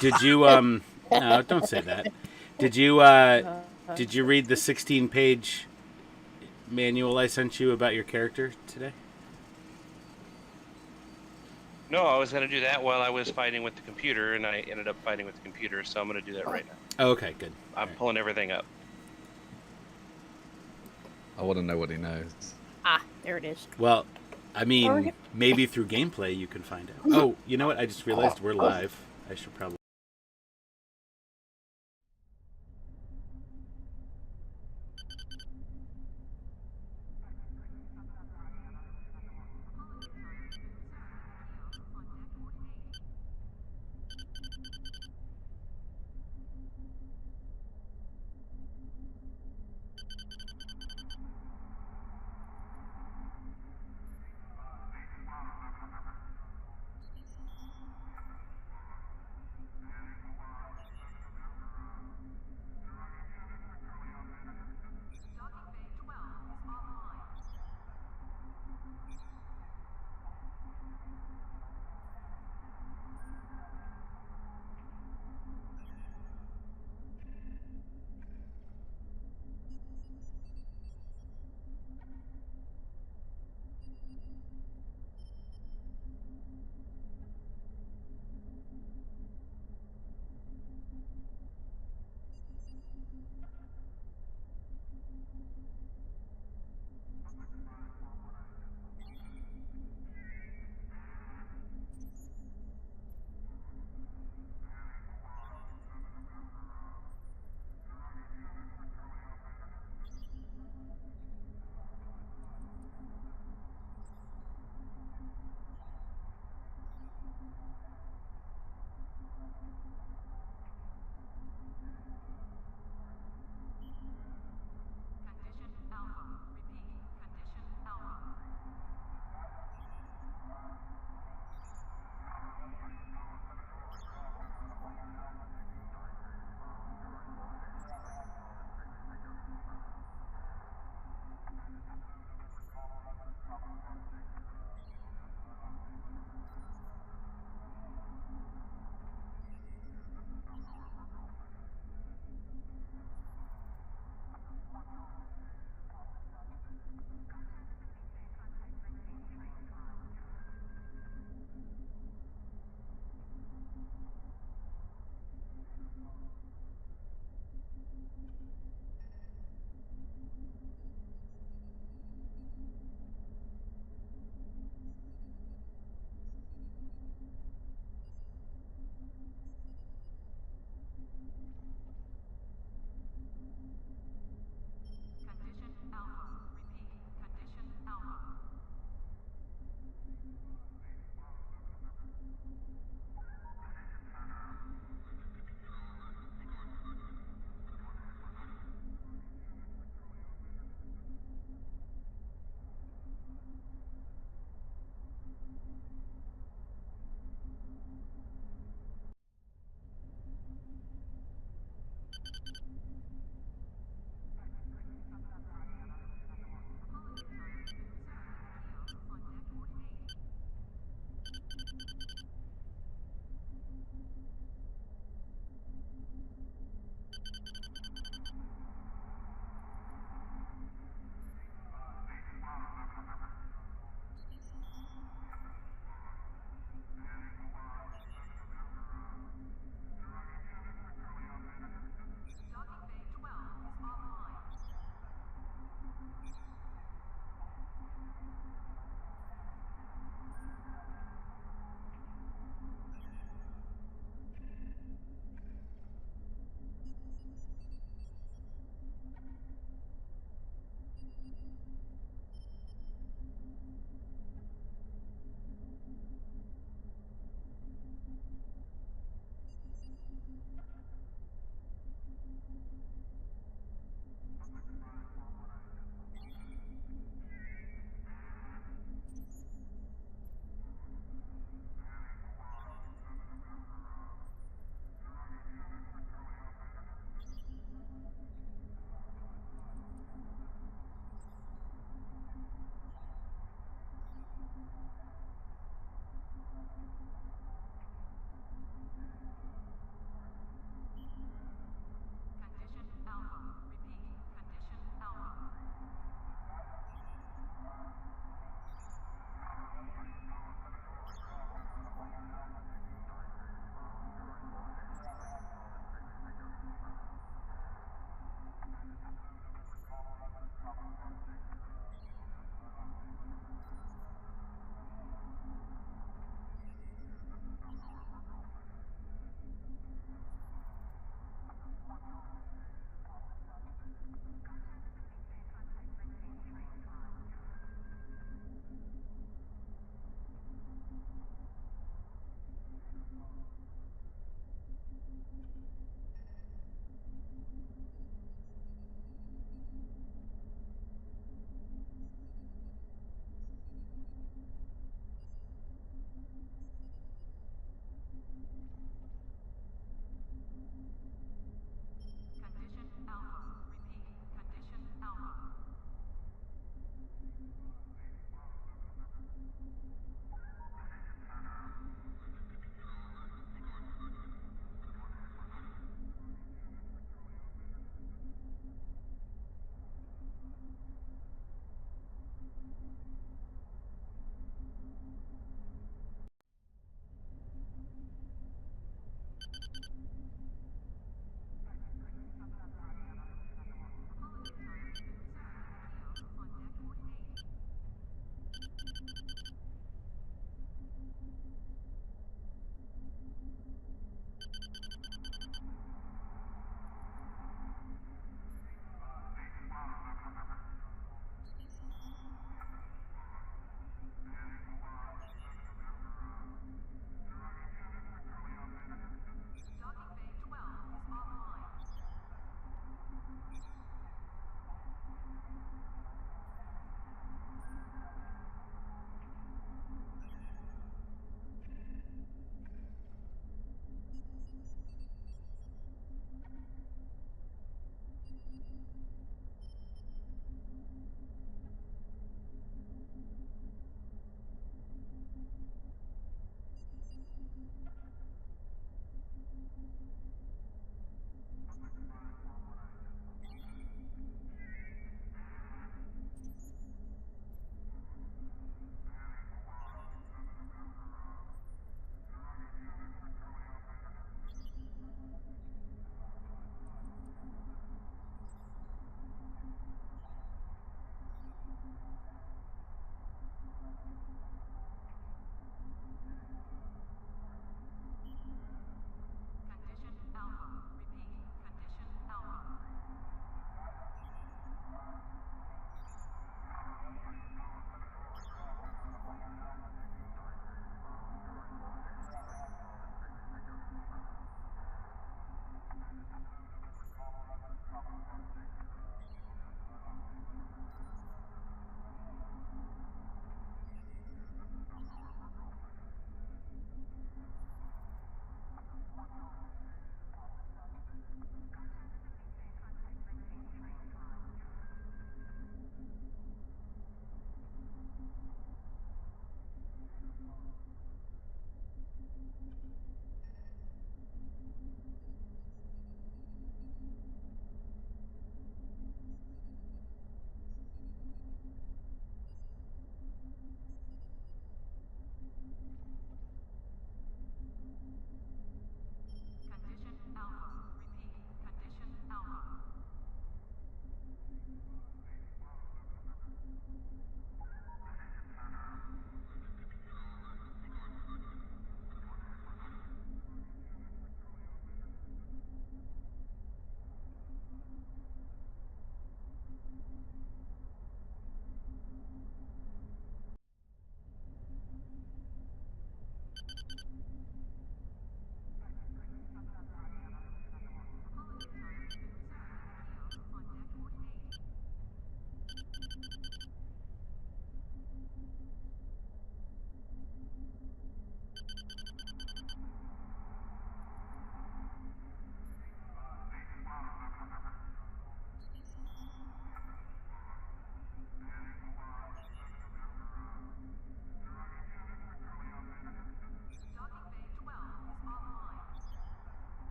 Did you no, don't say that. Did you did you read the 16-page manual I sent you about your character today? No, I was going to do that while I was fighting with the computer, and I ended up fighting with the computer, so I'm going to do that right now. Oh, okay, good. I'm pulling everything up. I want to know what he knows. Ah, there it is. Well, I mean, maybe through gameplay you can find out. Oh, you know what? I just realized we're live. I should probably.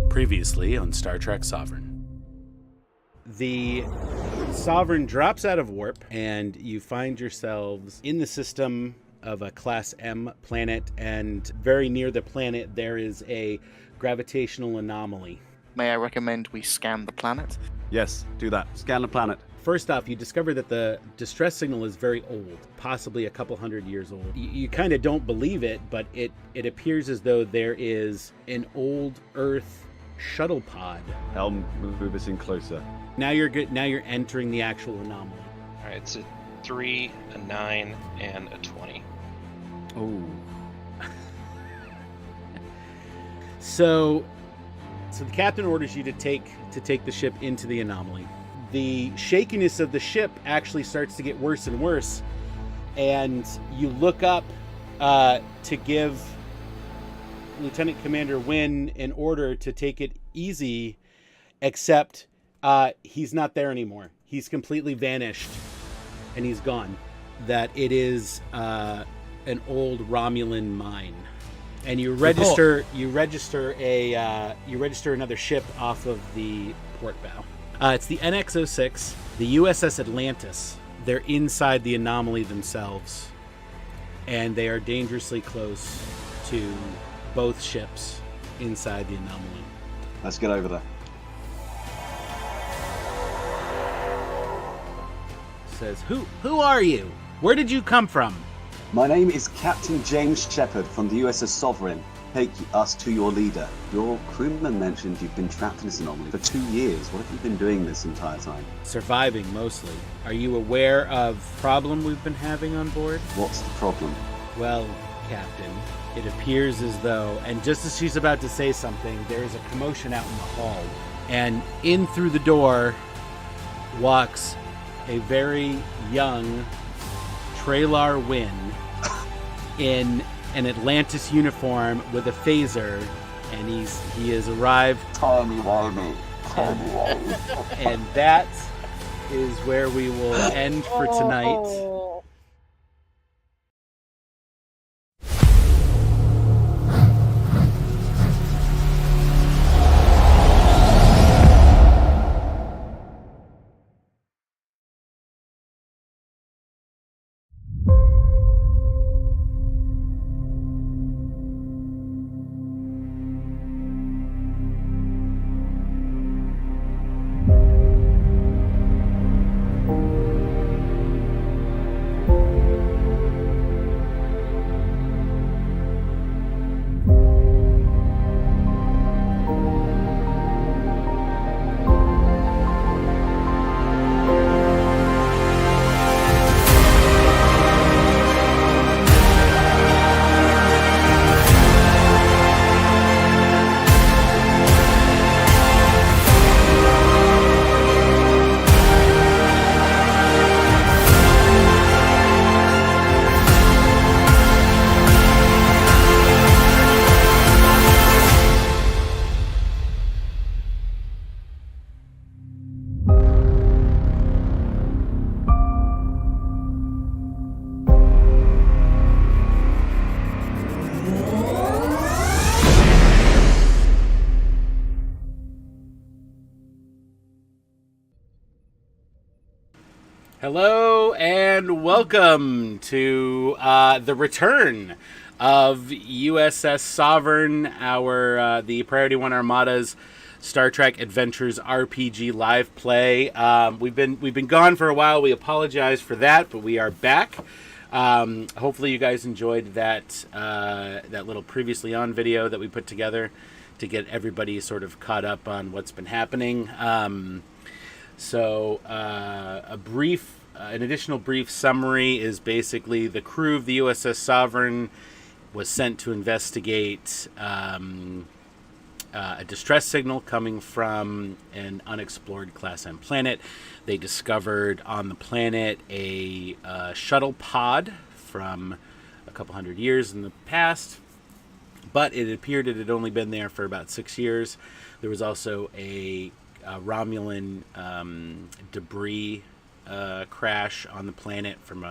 Previously on Star Trek Sovereign. The Sovereign drops out of warp, and you find yourselves in the system of a Class M planet, and very near the planet there is a gravitational anomaly. May I recommend we scan the planet? Yes, do that. Scan the planet. First off, you discover that the distress signal is very old, possibly a couple hundred years old. You kind of don't believe it, but it appears as though there is an old Earth shuttle pod. Helm, move us in closer. Now you're good. Now you're entering the actual anomaly. All right, it's a 3, a 9, and a 20. Oh. So the captain orders you to take the ship into the anomaly. The shakiness of the ship actually starts to get worse and worse, and you look up to give Lieutenant Commander Wynn an order to take it easy, except he's not there anymore. He's completely vanished, and he's gone. That it is an old Romulan mine, and you register another ship off of the port bow. It's the NX-06, the USS Atlantis. They're inside the anomaly themselves, and they are dangerously close to both ships inside the anomaly. Let's get over there. Says, who are you? Where did you come from? My name is Captain James Shepard from the USS Sovereign. Take us to your leader. Your crewman mentioned you've been trapped in this anomaly for 2 years. What have you been doing this entire time? Surviving, mostly. Are you aware of the problem we've been having on board? What's the problem? Well, Captain, it appears as though, and just as she's about to say something, there is a commotion out in the hall. And in through the door walks a very young Trailar Wynn in an Atlantis uniform with a phaser, and he has arrived. And that is where we will end for tonight. Hello and welcome to the return of USS Sovereign, the Priority One Armada's Star Trek Adventures RPG live play. We've been gone for a while. We apologize for that, but we are back. Hopefully, you guys enjoyed that little previously on video that we put together to get everybody sort of caught up on what's been happening. An additional brief summary is basically the crew of the USS Sovereign was sent to investigate a distress signal coming from an unexplored Class M planet. They discovered on the planet a shuttle pod from a couple hundred years in the past, but it appeared it had only been there for about 6 years. There was also a Romulan debris crash on the planet from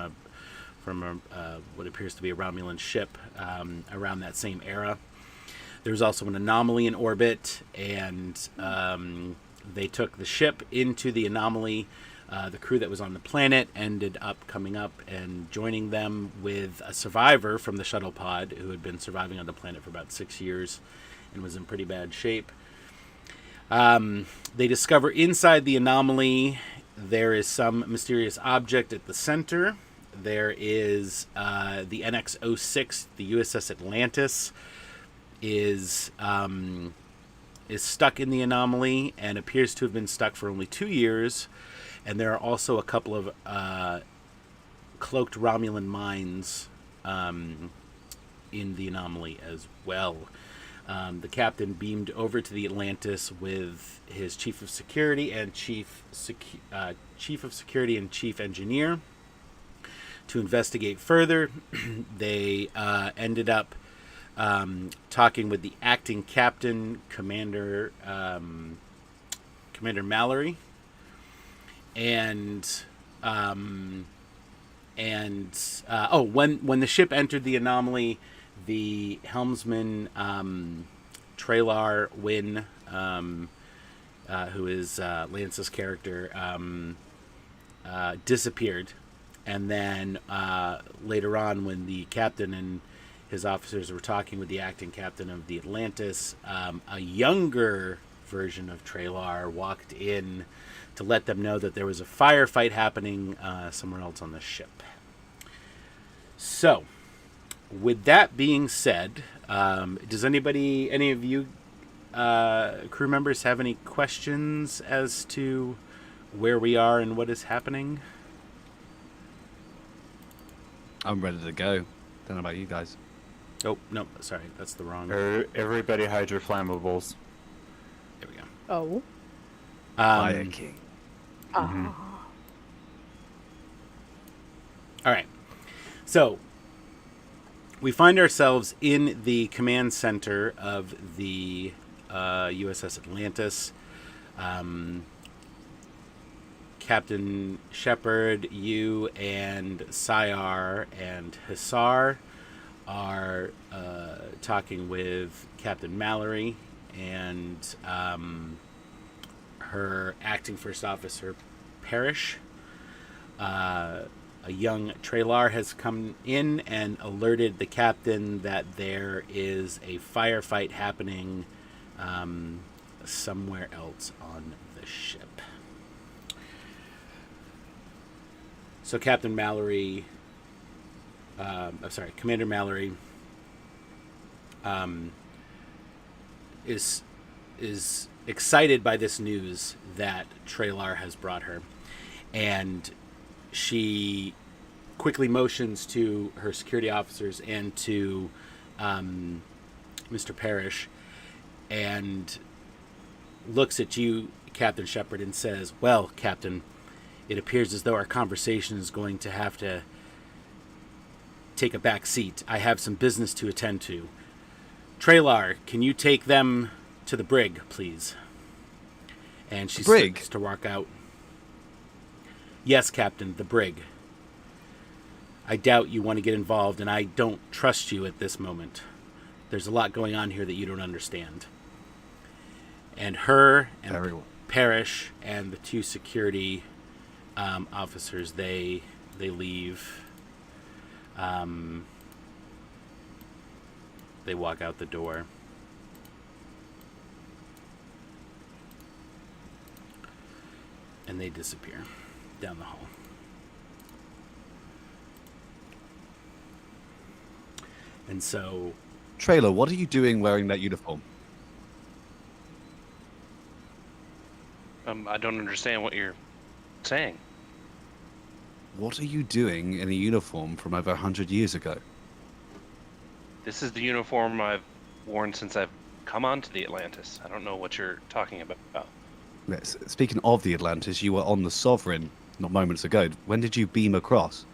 what appears to be a Romulan ship around that same era. There was also an anomaly in orbit, and they took the ship into the anomaly. The crew that was on the planet ended up coming up and joining them with a survivor from the shuttle pod who had been surviving on the planet for about 6 years and was in pretty bad shape. They discover inside the anomaly there is some mysterious object at the center. There is the NX-06, the USS Atlantis, is stuck in the anomaly and appears to have been stuck for only 2 years. And there are also a couple of cloaked Romulan mines in the anomaly as well. The captain beamed over to the Atlantis with his chief of security and chief engineer to investigate further. They ended up talking with the acting captain, Commander Commander Mallory, and when the ship entered the anomaly, the helmsman Tralar Wynn, who is Lance's character, disappeared. And then later on, when the captain and his officers were talking with the acting captain of the Atlantis, a younger version of Tralar walked in to let them know that there was a firefight happening somewhere else on the ship. So, with that being said, does any of you crew members have any questions as to where we are and what is happening? I'm ready to go. Don't know about you guys. Oh, no, sorry, that's the wrong. Everybody hide your flammables. There we go. Oh. Fire King. Ah. All right. So, we find ourselves in the command center of the USS Atlantis. Captain Shepard, you and Sayar and Hisar are talking with Captain Mallory and her acting first officer, Parrish. A young Tralar has come in and alerted the captain that there is a firefight happening somewhere else on the ship. So Captain Mallory, Commander Mallory, is excited by this news that Tralar has brought her, and she quickly motions to her security officers and to Mr. Parrish, and looks at you, Captain Shepard, and says, "Well, Captain, it appears as though our conversation is going to have to take a back seat. I have some business to attend to. Tralar, can you take them to the brig, please?" And she starts to walk out. "Yes, Captain, the brig. I doubt you want to get involved, and I don't trust you at this moment. There's a lot going on here that you don't understand." And her and Parrish and the two security officers, they leave. They walk out the door. And they disappear down the hall. And so... Trailer, what are you doing wearing that uniform? I don't understand what you're saying. What are you doing in a uniform from over 100 years ago? This is the uniform I've worn since I've come onto the Atlantis. I don't know what you're talking about. Yes, speaking of the Atlantis, you were on the Sovereign not moments ago. When did you beam across?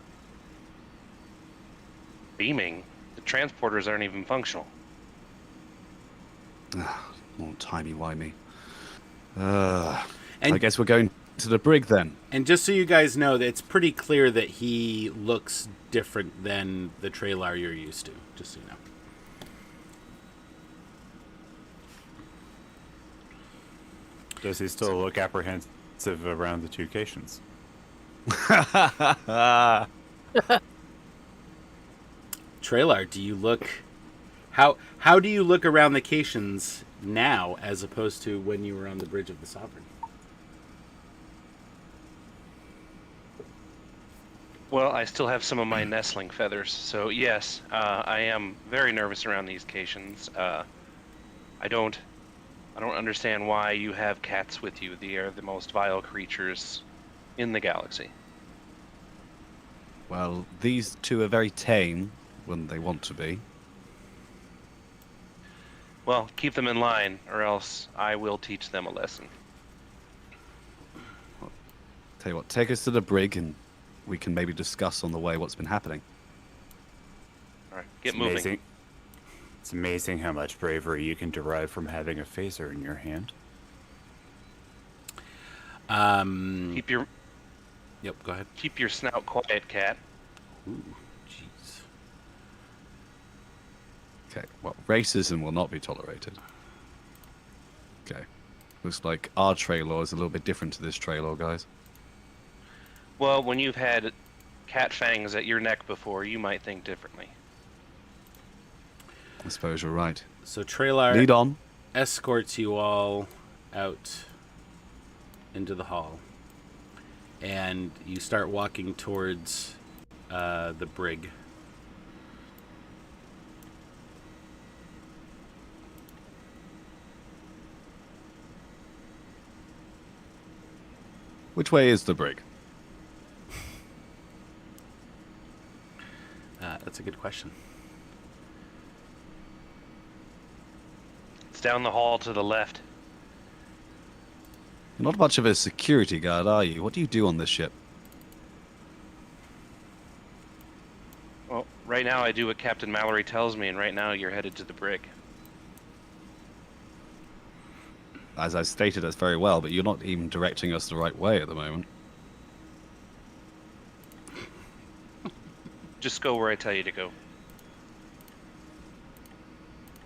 Beaming? The transporters aren't even functional. More timey-wimey. And I guess we're going to the brig then. And just so you guys know, that it's pretty clear that he looks different than the Tralar you're used to, just so you know. Does he still look apprehensive around the two cations? Tralar, do you look... How do you look around the cations now as opposed to when you were on the bridge of the Sovereign? Well, I still have some of my nestling feathers, so yes, I am very nervous around these cations. I don't understand why you have cats with you. They are the most vile creatures in the galaxy. Well, these two are very tame when they want to be. Well, keep them in line, or else I will teach them a lesson. Tell you what, take us to the brig and we can maybe discuss on the way what's been happening. All right, get moving. It's amazing how much bravery you can derive from having a phaser in your hand. Keep your Yep, go ahead. keep your snout quiet, cat. Ooh, jeez. Okay, well, racism will not be tolerated. Okay. Looks like our trade law is a little bit different to this trade law, guys. Well, when you've had cat fangs at your neck before, you might think differently. I suppose you're right. So Trailar Lead on. escorts you all out into the hall, and you start walking towards the brig. Which way is the brig? That's a good question. It's down the hall to the left. You're not much of a security guard, are you? What do you do on this ship? Well, right now I do what Captain Mallory tells me, and right now you're headed to the brig. As I stated, that's very well, but you're not even directing us the right way at the moment. Just go where I tell you to go.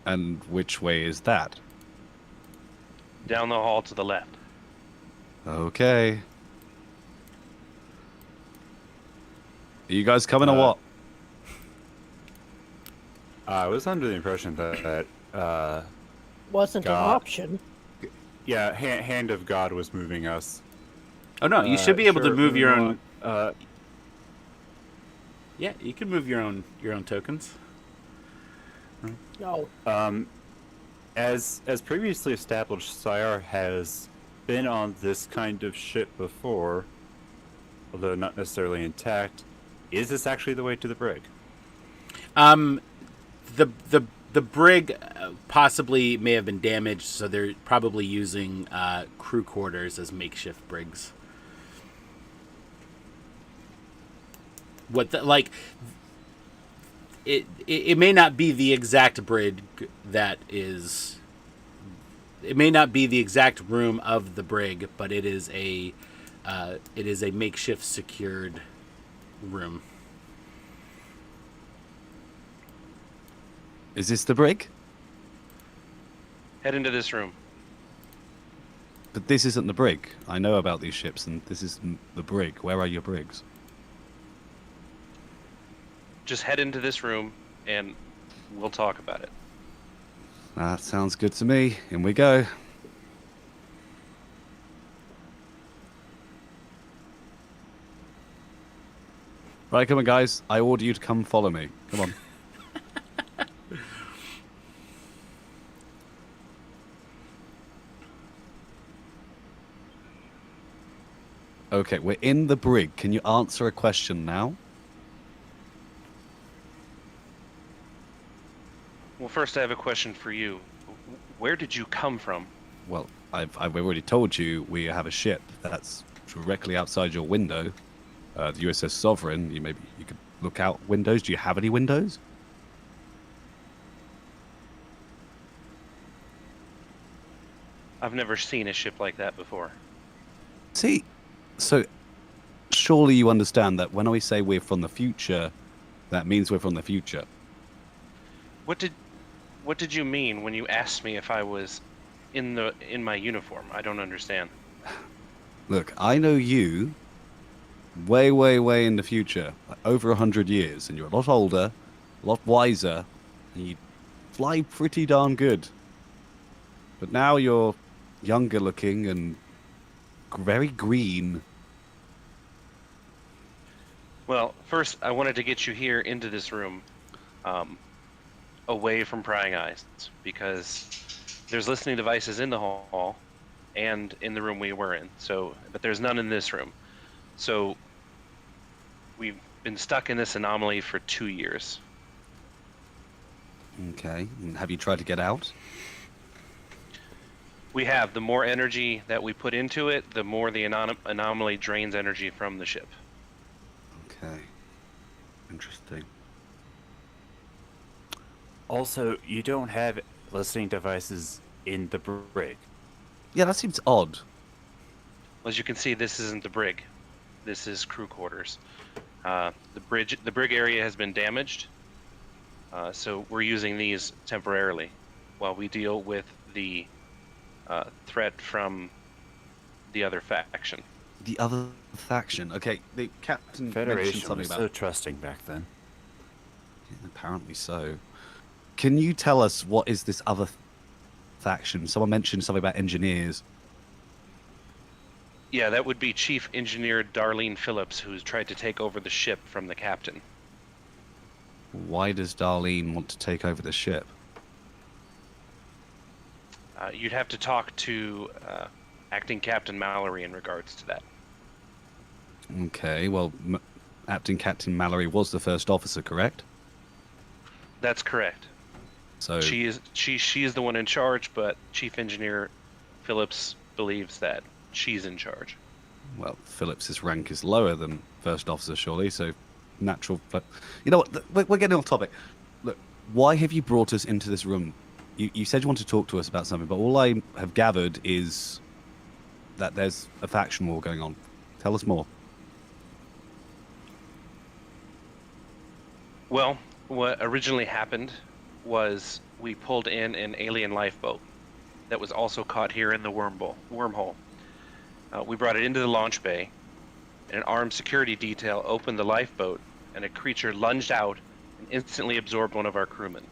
And which way is that? Down the hall to the left. Okay. Are you guys coming or what? I was under the impression that Wasn't an God. option. yeah, hand of God was moving us. Oh no, you should be able to Sure, move your moving own. on. Yeah, you can move your own tokens. No. As previously established, Sayar has been on this kind of ship before, although not necessarily intact. Is this actually the way to the brig? The brig possibly may have been damaged, so they're probably using crew quarters as makeshift brigs. It may not be the exact brig that is. It may not be the exact room of the brig, but it is a makeshift secured room. Is this the brig? Head into this room. But this isn't the brig. I know about these ships, and this isn't the brig. Where are your brigs? Just head into this room, and we'll talk about it. That sounds good to me. In we go. Right, come on, guys. I order you to come follow me. Come on. Okay, we're in the brig. Can you answer a question now? Well, first I have a question for you. Where did you come from? Well, I've already told you we have a ship that's directly outside your window. The USS Sovereign. You could look out windows. Do you have any windows? I've never seen a ship like that before. See, so surely you understand that when we say we're from the future, that means we're from the future. What did you mean when you asked me if I was in my uniform? I don't understand. Look, I know you way, way, way in the future, like over 100 years, and you're a lot older, a lot wiser, and you fly pretty darn good. But now you're younger looking and very green. Well, first I wanted to get you here into this room, away from prying eyes, because there's listening devices in the hall and in the room we were in. But there's none in this room. So we've been stuck in this anomaly for 2 years. Okay, and have you tried to get out? We have. The more energy that we put into it, the more the anomaly drains energy from the ship. Okay, interesting. Also, you don't have listening devices in the brig. Yeah, that seems odd. As you can see, this isn't the brig. This is crew quarters. The brig area has been damaged, so we're using these temporarily while we deal with the threat from the other faction. The other faction. Okay, the captain mentioned Federation something was about. so trusting back then. Yeah, apparently so. Can you tell us what is this other faction? Someone mentioned something about engineers. Yeah, that would be Chief Engineer Darlene Phillips, who's tried to take over the ship from the captain. Why does Darlene want to take over the ship? You'd have to talk to Acting Captain Mallory in regards to that. Okay, well, Acting Captain Mallory was the first officer, correct? That's correct. So She is the one in charge, but Chief Engineer Phillips believes that she's in charge. well, Phillips's rank is lower than first officer, surely. So natural. But you know what? We're getting off topic. Look, why have you brought us into this room? You said you want to talk to us about something, but all I have gathered is that there's a faction war going on. Tell us more. Well, what originally happened was we pulled in an alien lifeboat that was also caught here in the wormhole. We brought it into the launch bay, and an armed security detail opened the lifeboat, and a creature lunged out and instantly absorbed one of our crewmen.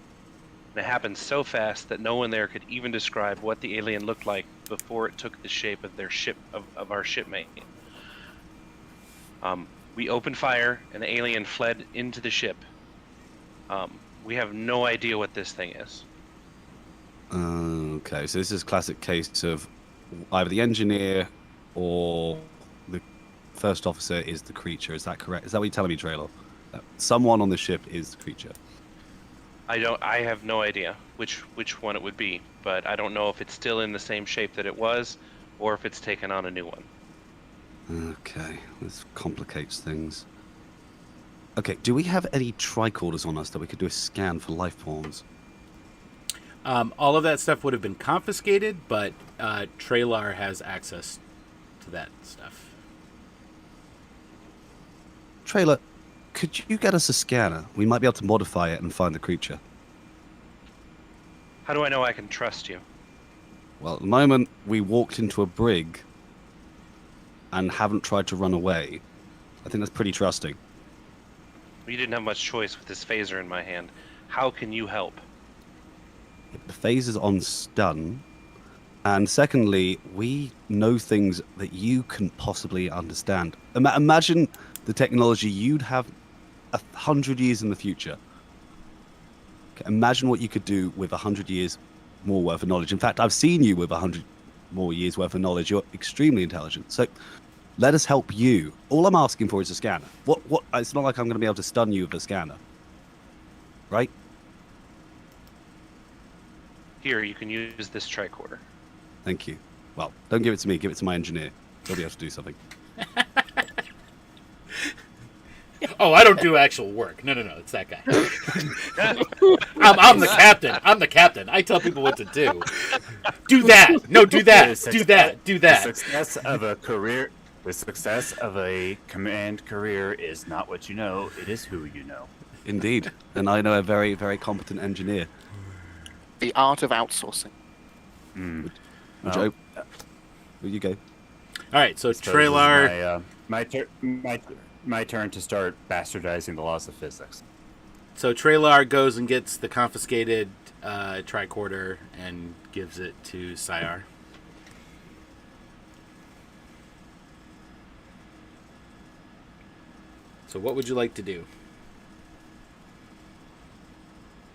And it happened so fast that no one there could even describe what the alien looked like before it took the shape of their ship, of our shipmate. We opened fire, and the alien fled into the ship. We have no idea what this thing is. Okay, so this is a classic case of either the engineer or the first officer is the creature. Is that correct? Is that what you're telling me, Trailer? That someone on the ship is the creature. I have no idea which one it would be, but I don't know if it's still in the same shape that it was, or if it's taken on a new one. Okay, this complicates things. Okay, do we have any tricorders on us that we could do a scan for life forms? All of that stuff would have been confiscated, but Trailar has access to that stuff. Trailer, could you get us a scanner? We might be able to modify it and find the creature. How do I know I can trust you? Well, at the moment, we walked into a brig and haven't tried to run away. I think that's pretty trusting. You didn't have much choice with this phaser in my hand. How can you help? The phaser's on stun. And secondly, we know things that you couldn't possibly understand. Imagine the technology you'd have 100 years in the future. Okay, imagine what you could do with 100 years more worth of knowledge. In fact, I've seen you with 100 more years worth of knowledge. You're extremely intelligent. So let us help you. All I'm asking for is a scanner. What? It's not like I'm going to be able to stun you with a scanner. Right? Here, you can use this tricorder. Thank you. Well, don't give it to me. Give it to my engineer. He'll be able to do something. Oh, I don't do actual work. No, it's that guy. I'm the captain. I'm the captain. I tell people what to do. Do that. No, do that. Do that. Do that. The success of a career, the success of a command career is not what you know; it is who you know. Indeed. And I know a very, very competent engineer. The art of outsourcing. Joe, here you go. All right, so So this is Trailar. my turn to start bastardizing the laws of physics. So Trailar goes and gets the confiscated tricorder and gives it to Syar. So what would you like to do?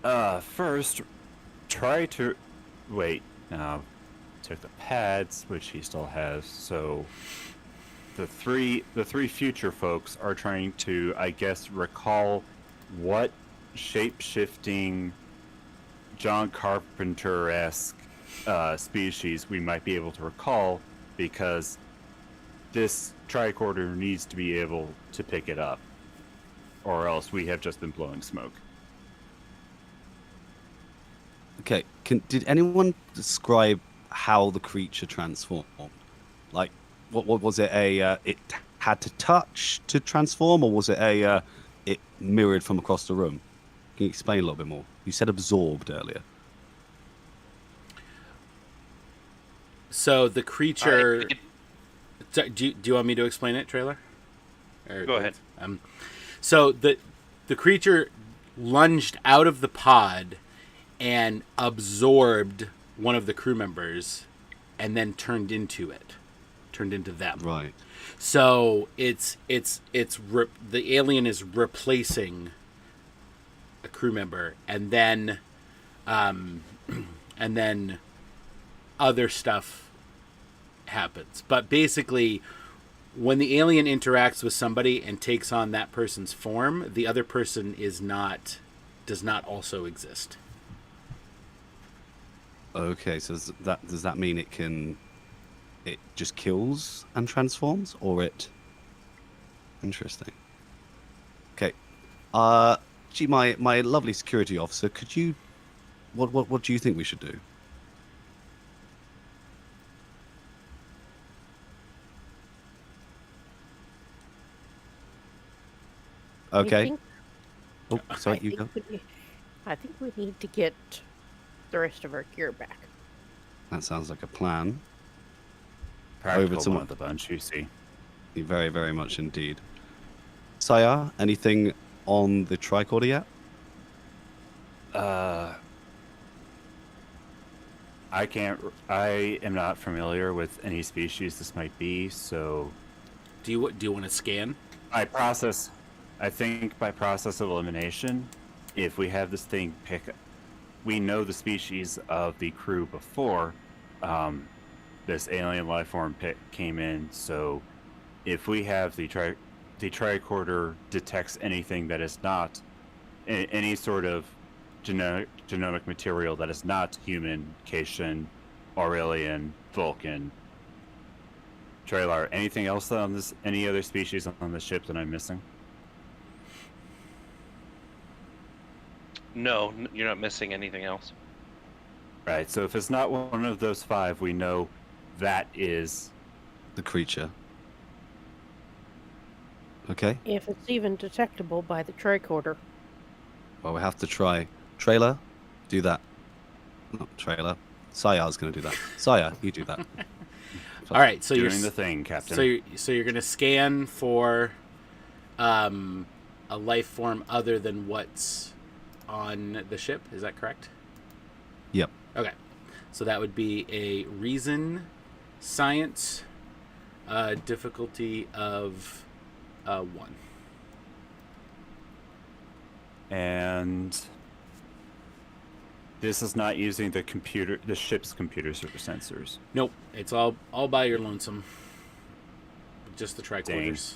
First, try to wait. Took the pads, which he still has. So the three future folks are trying to, I guess, recall what shape-shifting John Carpenter-esque species we might be able to recall, because this tricorder needs to be able to pick it up, or else we have just been blowing smoke. Okay, did anyone describe how the creature transformed? Like, What was it? It had to touch to transform, or was it it mirrored from across the room? Can you explain a little bit more? You said absorbed earlier. So the creature. it- Do you want me to explain it, Trailer? Go ahead. So the creature lunged out of the pod and absorbed one of the crew members, and then turned into them. Right. So the alien is replacing a crew member, and then other stuff happens. But basically, when the alien interacts with somebody and takes on that person's form, the other person does not also exist. Okay, so does that mean it just kills and transforms, or it? Interesting. Okay, gee, my lovely security officer, could you, what do you think we should do? Okay. Oh, sorry, you go. I think we need to get the rest of our gear back. That sounds like a plan. Practical to one my- of the bunch, you see. Very, very much indeed. Sayar, anything on the tricorder yet? I am not familiar with any species this might be, so Do you want to scan? I think by process of elimination, if we have this thing we know the species of the crew before this alien life form came in, so if we have the tricorder detects anything that is not any sort of genomic material that is not human, Cation, Aurelian, Vulcan, Trailar, anything else on this? Any other species on the ship that I'm missing? No, you're not missing anything else. Right. So if it's not one of those 5, we know that is The creature. Okay. If it's even detectable by the tricorder. Well, we have to try. Trailer, do that. Not Trailer. Sayar's going to do that. Sayar, you do that. All right, so doing the thing, Captain. So you're going to scan for a life form other than what's on the ship. Is that correct? Yep. Okay. So that would be a reason science difficulty of 1. And this is not using the ship's computer sensors. Nope, it's all by your lonesome. Just the tricorders.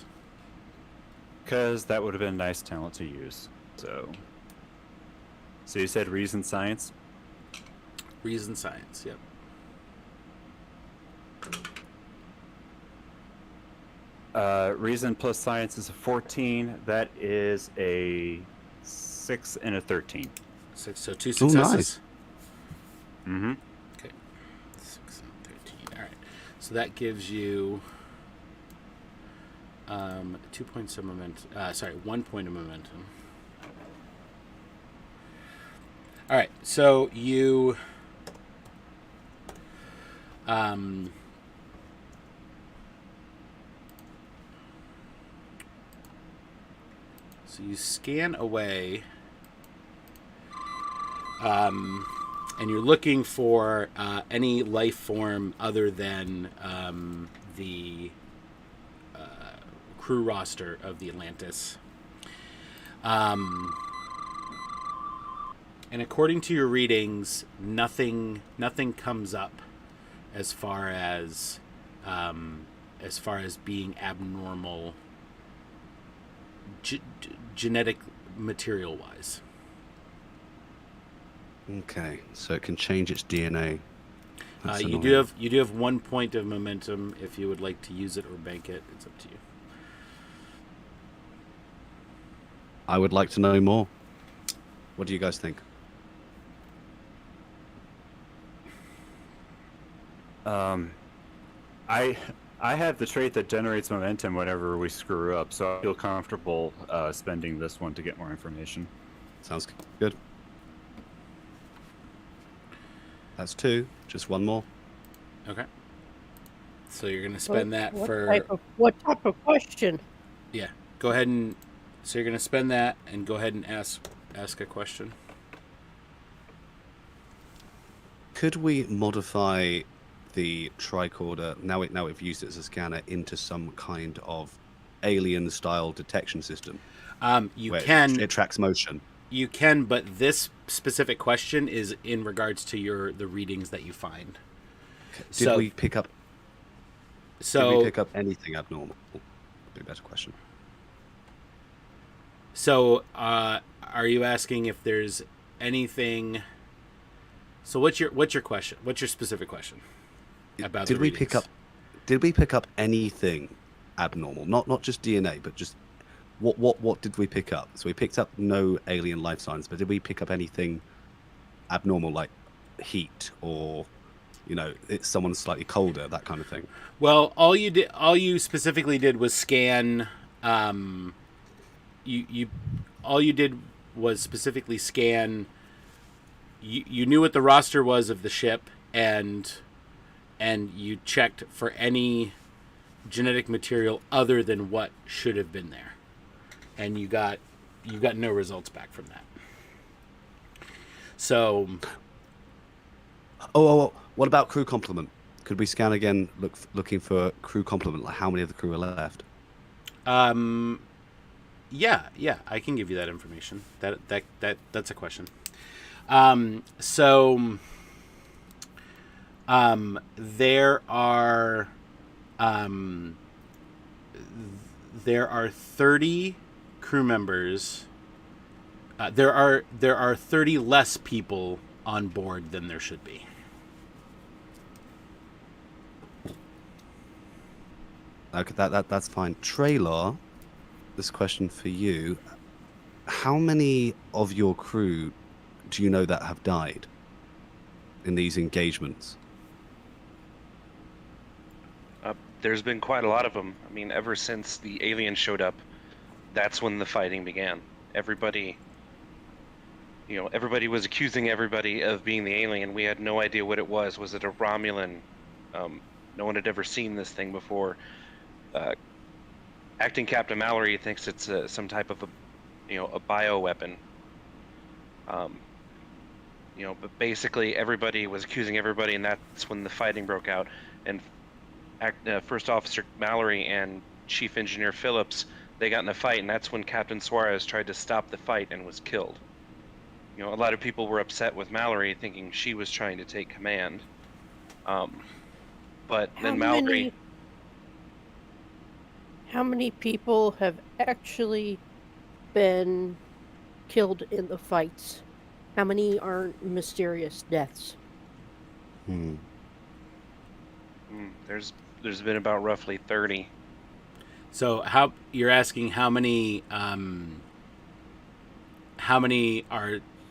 Because that would have been a nice talent to use. So you said reason science? Reason science, yep. Reason plus science is a 14. That is a 6 and a 13. 6, so 2 Ooh, successes. nice. Mm-hmm. Okay. 6 and 13. All right. So that gives you 2 points of momentum. 1 point of momentum. All right. So you so you scan away. And you're looking for any life form other than the crew roster of the Atlantis. And according to your readings, nothing comes up as far as being abnormal, genetic material wise. Okay, so it can change its DNA. That's You annoying. do have 1 point of momentum if you would like to use it or bank it. It's up to you. I would like to know more. What do you guys think? I have the trait that generates momentum whenever we screw up, so I feel comfortable spending this one to get more information. Sounds good. That's 2. Just one more. Okay. So you're going to spend that what for... what type of question? Yeah. Go ahead and... So you're going to spend that and go ahead and ask a question. Could we modify the tricorder, now we've used it as a scanner, into some kind of alien-style detection system? You where can... It tracks motion. You can, but this specific question is in regards to the readings that you find. Did we pick up anything abnormal? Would be a better question. So, are you asking if there's anything? So, what's your question? What's your specific question about? Did we pick up anything abnormal? Not just DNA, but just what did we pick up? So we picked up no alien life signs, but did we pick up anything abnormal, like heat or, it's someone slightly colder, that kind of thing? Well, all you specifically did was scan. All you did was specifically scan. You knew what the roster was of the ship, and you checked for any genetic material other than what should have been there, and you got no results back from that. So, what about crew complement? Could we scan again, looking for crew complement? Like how many of the crew are left? Yeah, I can give you that information. That's a question. There are 30 crew members. There are 30 less people on board than there should be. Okay, that's fine. Traylor, this question for you: how many of your crew do you know that have died in these engagements? There's been quite a lot of them. I mean, ever since the aliens showed up, that's when the fighting began. Everybody was accusing everybody of being the alien. We had no idea what it was. Was it a Romulan? No one had ever seen this thing before. Acting Captain Mallory thinks it's some type of a bioweapon. But basically everybody was accusing everybody, and that's when the fighting broke out. And First Officer Mallory and Chief Engineer Phillips, they got in a fight, and that's when Captain Suarez tried to stop the fight and was killed. A lot of people were upset with Mallory, thinking she was trying to take command. But then Mallory... How many people have actually been killed in the fights? How many are mysterious deaths? There's been about roughly 30. So you're asking how many are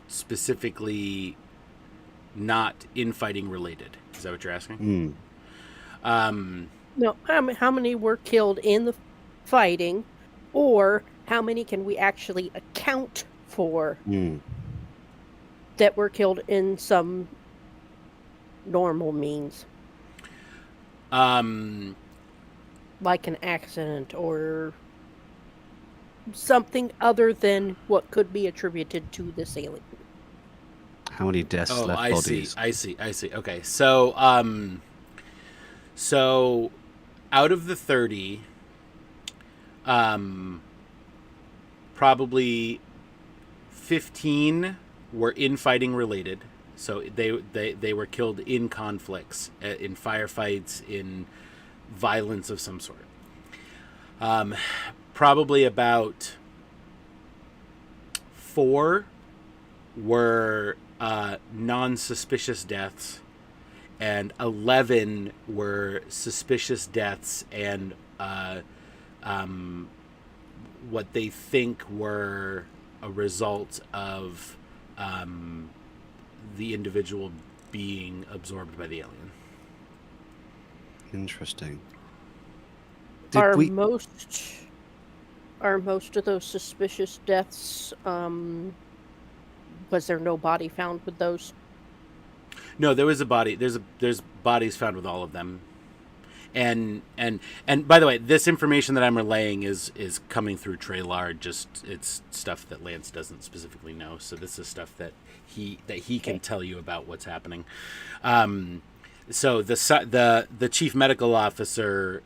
specifically not infighting related? Is that what you're asking? No, how many were killed in the fighting, or how many can we actually account for that were killed in some normal means? Like an accident or something other than what could be attributed to this alien. How many deaths left bodies? I see. Okay, so out of the 30, probably 15 were infighting related. So they were killed in conflicts, in firefights, in violence of some sort. Probably about 4 were non-suspicious deaths, and 11 were suspicious deaths and what they think were a result of the individual being absorbed by the alien. Interesting. Are we? most of those suspicious deaths? Was there no body found with those? No, there was a body. There's bodies found with all of them. And by the way, this information that I'm relaying is coming through Traylar. Just it's stuff that Lance doesn't specifically know. So this is stuff that he can tell you about what's happening. So the chief medical officer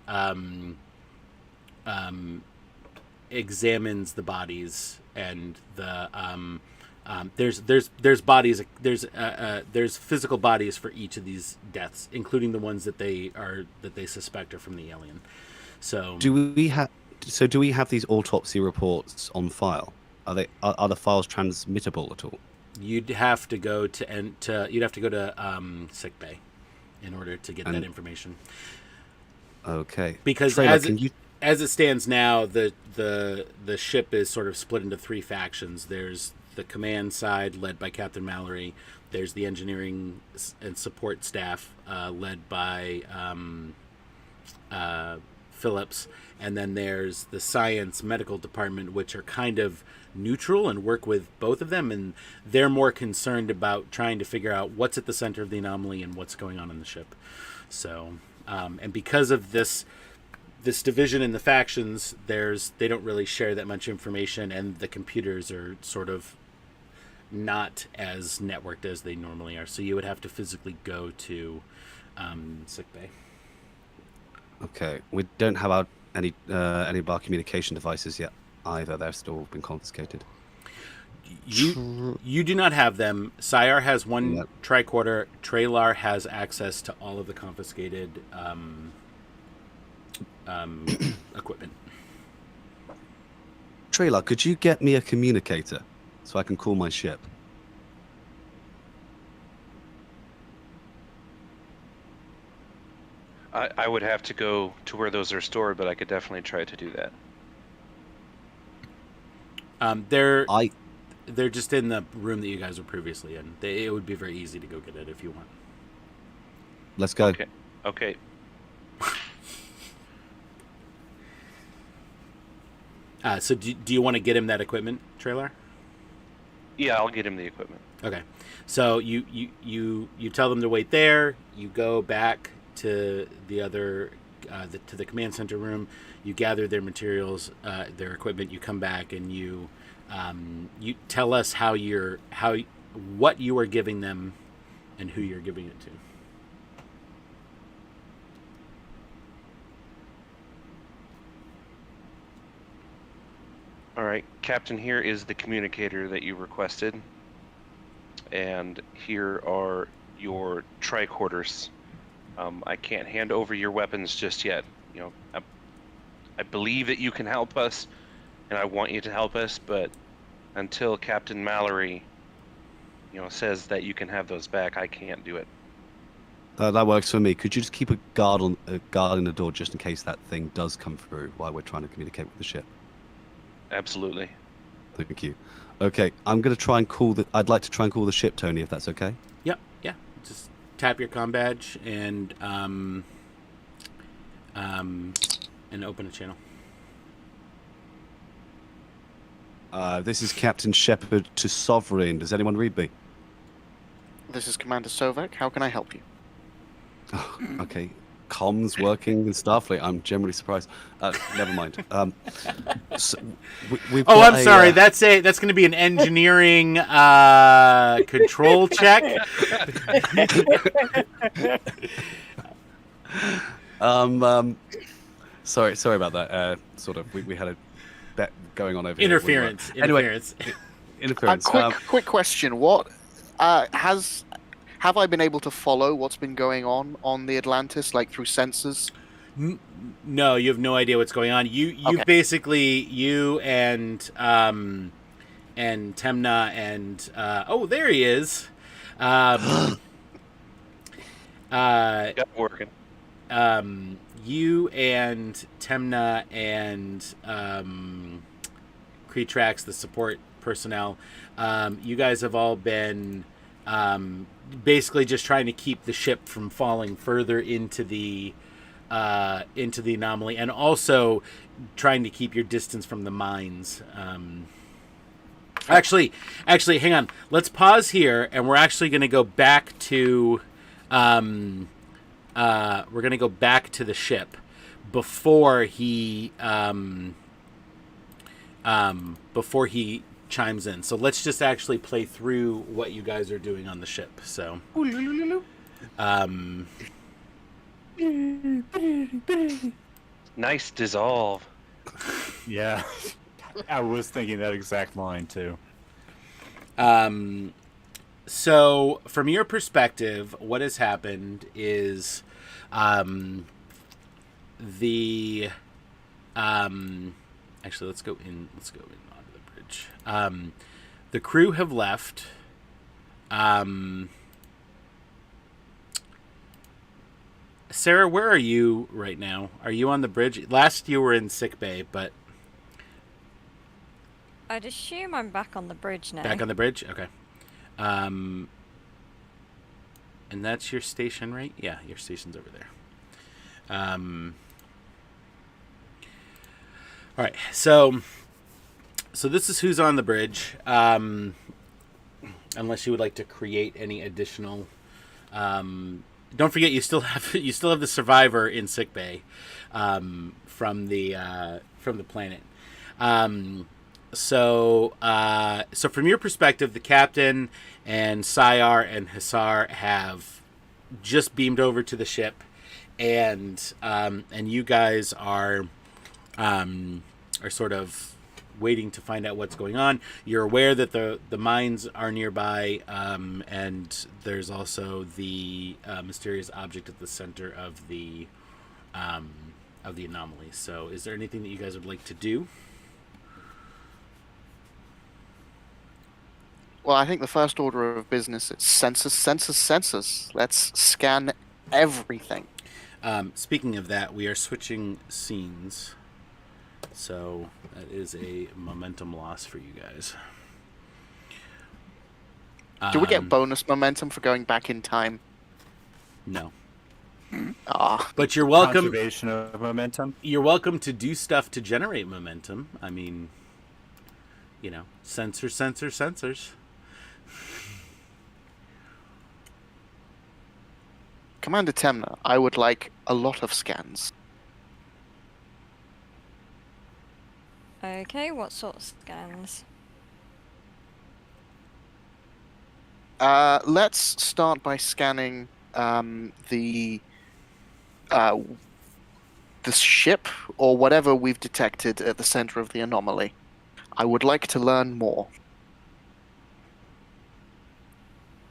examines the bodies, and there's bodies. There's physical bodies for each of these deaths, including the ones that they suspect are from the alien. So Do we have these autopsy reports on file? Are the files transmittable at all? you'd have to go to sick bay in order to get that information. Okay. Because Traylar, as it stands now, the ship is sort of split into three factions. There's the command side, led by Captain Mallory. There's the engineering and support staff, led by Phillips. And then there's the science medical department, which are kind of neutral and work with both of them. And they're more concerned about trying to figure out what's at the center of the anomaly and what's going on in the ship. So, and because of this division in the factions, they don't really share that much information, and the computers are sort of not as networked as they normally are. So you would have to physically go to sickbay. Okay, we don't have any of our communication devices yet either. They've still been confiscated. You do not have them. Syar has one Yep. tricorder. Traylar has access to all of the confiscated equipment. Traylar, could you get me a communicator so I can call my ship? I would have to go to where those are stored, but I could definitely try to do that. They're just in the room that you guys were previously in. It would be very easy to go get it if you want. Let's go. Okay. So do you want to get him that equipment, Traylar? Yeah, I'll get him the equipment. Okay. So you tell them to wait there. You go back to the other to the command center room. You gather their materials, their equipment. You come back and you tell us what you are giving them and who you're giving it to. All right, Captain, here is the communicator that you requested. And here are your tricorders. I can't hand over your weapons just yet. I believe that you can help us, and I want you to help us, but until Captain Mallory, says that you can have those back, I can't do it. That works for me. Could you just keep a guard in the door just in case that thing does come through while we're trying to communicate with the ship? Absolutely. Thank you. Okay, I'd like to try and call the ship, Tony, if that's okay. Yep. Yeah. Just tap your comm badge and open a channel. This is Captain Shepard to Sovereign. Does anyone read me? This is Commander Sovak. How can I help you? Oh, okay. Comms working and Starfleet. I'm generally surprised. Never mind. So I'm sorry. That's going to be an engineering control check. Sorry about that. We had a bet going on over Interference. here. Anyway, interference. Quick question. What have I been able to follow what's been going on the Atlantis, like through sensors? No, you have no idea what's going on. You basically and Temna and there he is. Got working. You and Temna and Cretrax, the support personnel, you guys have all been basically just trying to keep the ship from falling further into the into the anomaly, and also trying to keep your distance from the mines. Actually, hang on. Let's pause here, and we're actually going to go back to the ship before he chimes in. So let's just actually play through what you guys are doing on the ship. So, Nice dissolve. Yeah. I was thinking that exact line too. So from your perspective, what has happened is, actually, let's go in onto the bridge. The crew have left. Sarah, where are you right now? Are you on the bridge? Last you were in sickbay, but I'd assume I'm back on the bridge now. back on the bridge? Okay. And that's your station, right? Yeah, your station's over there. All right, so this is who's on the bridge. Unless you would like to create any additional. Don't forget, you still have the survivor in sickbay from the planet. So from your perspective, the captain and Sayar and Hisar have just beamed over to the ship, and you guys are sort of waiting to find out what's going on. You're aware that the mines are nearby, and there's also the mysterious object at the center of the anomaly. So, is there anything that you guys would like to do? Well, I think the first order of business is census. Let's scan everything. Speaking of that, we are switching scenes. So that is a momentum loss for you guys. Do we get bonus momentum for going back in time? No. But you're welcome. Conservation of momentum. You're welcome to do stuff to generate momentum. I mean, sensors. Commander Temna, I would like a lot of scans. Okay, what sort of scans? Let's start by scanning the ship or whatever we've detected at the center of the anomaly. I would like to learn more.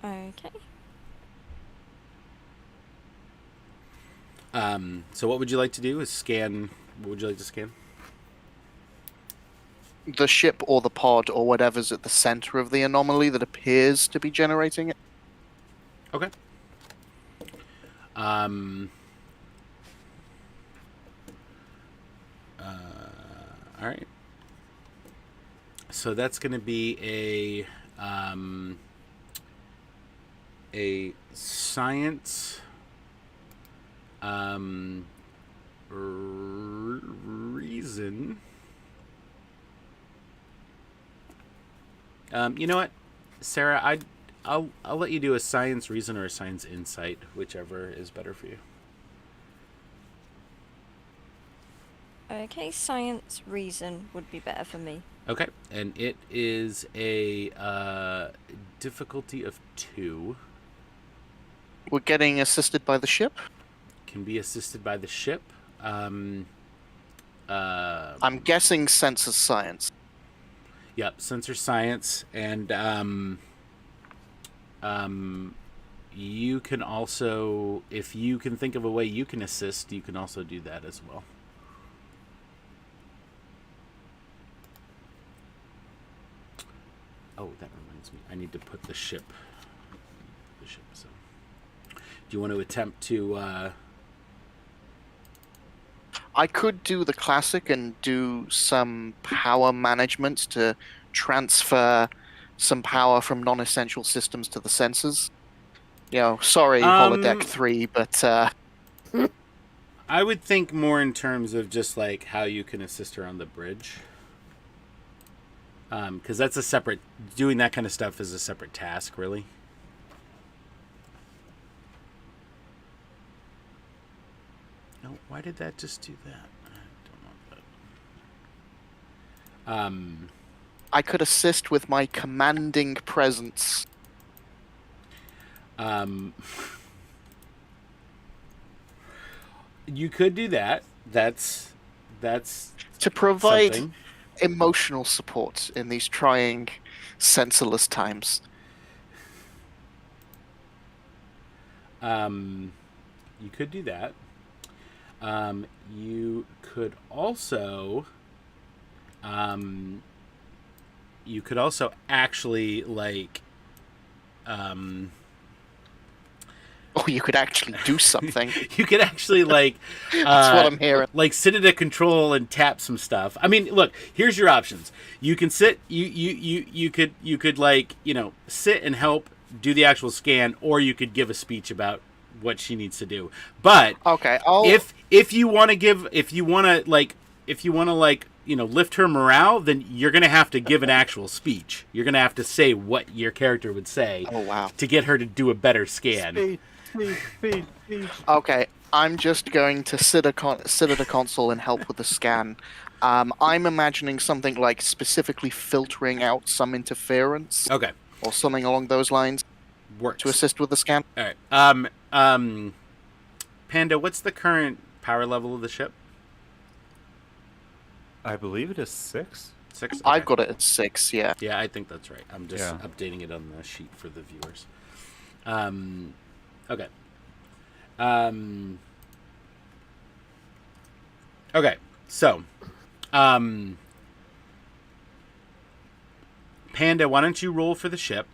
Okay. So what would you like to do? What would you like to scan? The ship or the pod or whatever's at the center of the anomaly that appears to be generating it. Okay. All right. So that's going to be a science reason. You know what, Sarah? I'll let you do a science reason or a science insight, whichever is better for you. Okay, science reason would be better for me. Okay, and it is a difficulty of 2. We're getting assisted by the ship? Can be assisted by the ship. I'm guessing census science. Yep, sensor science, and you can also, if you can think of a way you can assist, you can also do that as well. Oh, that reminds me, I need to put the ship. So, do you want to attempt to? I could do the classic and do some power management to transfer some power from non-essential systems to the sensors. Sorry, Holodeck 3, but... I would think more in terms of just like how you can assist her on the bridge. Because that's a separate, doing that kind of stuff is a separate task, really. No, why did that just do that? I don't know. I could assist with my commanding presence. You could do that. That's To provide something. emotional support in these trying, sensorless times. You could do that. You could also actually like Oh, you could actually do something. you could actually like That's what I'm hearing. like sit at a control and tap some stuff. I mean, look, here's your options. You can sit you could like, sit and help do the actual scan, or you could give a speech about what she needs to do. But Okay, if you want to lift her morale, then you're going to have to give an actual speech. You're going to have to say what your character would say Oh, wow. to get her to do a better scan. Speed. Okay, I'm just going to sit at a console and help with the scan. I'm imagining something like specifically filtering out some interference Okay, or something along those lines works. to assist with the scan. All right. Panda, what's the current power level of the ship? I believe it is 6. 6? Okay. I've got it at 6, yeah. Yeah, I think that's right. I'm just Yeah. updating it on the sheet for the viewers. Okay. Okay, so, Panda, why don't you roll for the ship?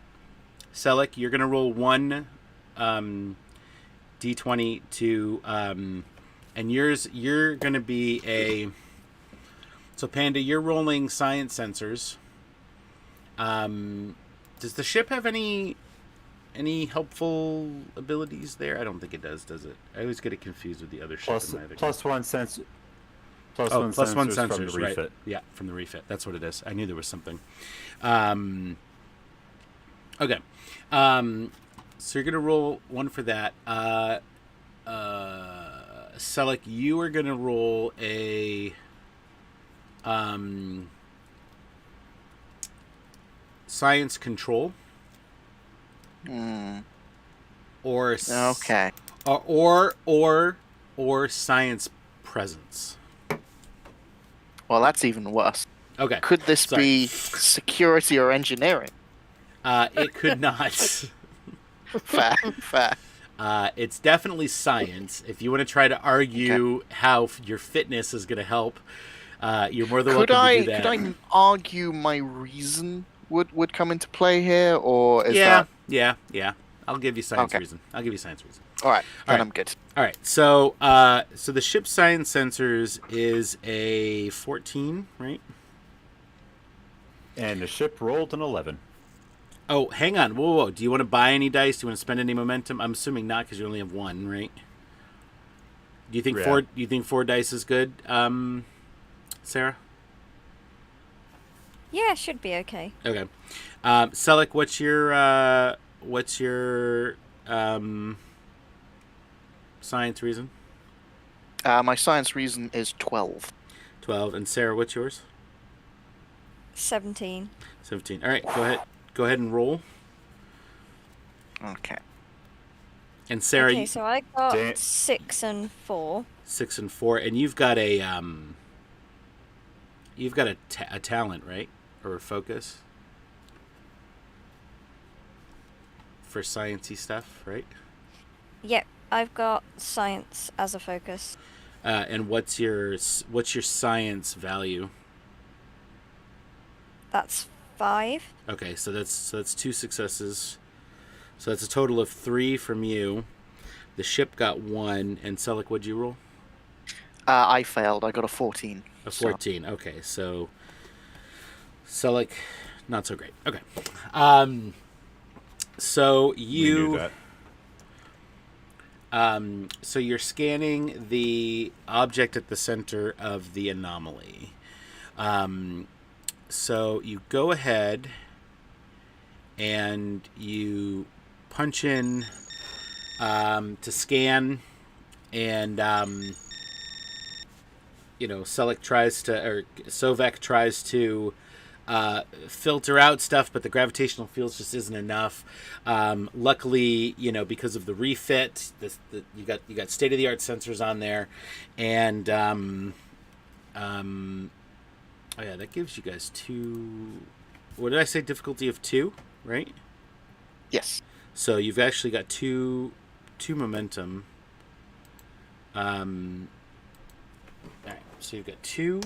Selleck, you're going to roll 1 d20 to, and you're going to be a... So, Panda, you're rolling science sensors. Does the ship have any helpful abilities there? I don't think it does it? I always get it confused with the other ship. Plus one sensor. Plus Oh, one plus one sensors sensors, from the right? refit. Yeah, from the refit. That's what it is. I knew there was something. Okay. So you're gonna roll 1 for that. Selleck, you are gonna roll a science control. Or Okay. or science presence. Well, that's even worse. Okay. Could this Sorry. be security or engineering? It could not. Fair. It's definitely science. If you want to try to argue how your fitness is going to help, you're more than welcome to do that. Could I argue my reason would come into play here, or is Yeah. that... I'll give you science Okay. reason. I'll give you science reason. All right, then right. I'm good. All right. So so the ship's science sensors is a 14, right? And the ship rolled an 11. Oh, hang on. Whoa. Do you want to buy any dice? Do you want to spend any momentum? I'm assuming not, because you only have 1, right? Do you think Yeah. 4? Do you think 4 dice is good, Sarah? Yeah, should be okay. Okay. Selleck, what's your science reason? My science reason is 12. 12. And Sarah, what's yours? 17. 17. All right. Go ahead and roll. Okay. And Sarah, Okay, so I got Damn. 6 and 4. 6 and 4, and you've got a talent, right, or a focus for sciencey stuff, right? Yep, I've got science as a focus. And what's your science value? That's 5. Okay, so that's 2 successes. So that's a total of 3 from you. The ship got 1, and Selleck, what'd you roll? I failed. I got a 14. A 14. Okay, so Selleck, not so great. Okay, so We knew So you're scanning the object at the center of the anomaly. So you go ahead and you punch in to scan, and Sovek tries to filter out stuff, but the gravitational fields just isn't enough. Luckily, because of the refit, you got state of the art sensors on there, and oh yeah, that gives you guys 2. What did I say? Difficulty of 2, right? Yes. So you've actually got 2 momentum. All right. So you've got 2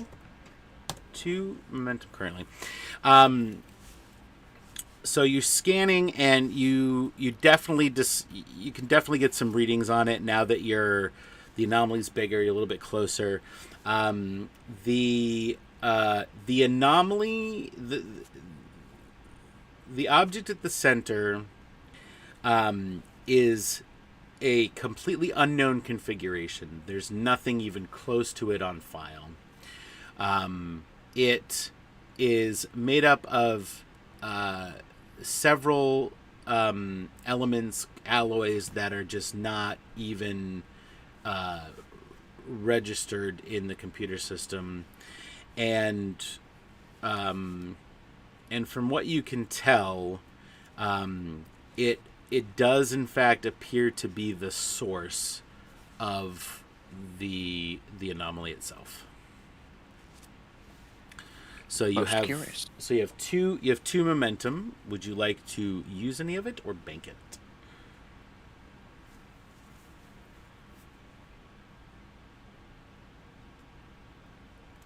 momentum currently. So you're scanning, and you definitely you can definitely get some readings on it now that the anomaly's bigger. You're a little bit closer. The anomaly, the object at the center, is a completely unknown configuration. There's nothing even close to it on file. It is made up of several elements, alloys that are just not even registered in the computer system, and from what you can tell, it does in fact appear to be the source of the anomaly itself. So you have curious. So you have 2 momentum. Would you like to use any of it or bank it?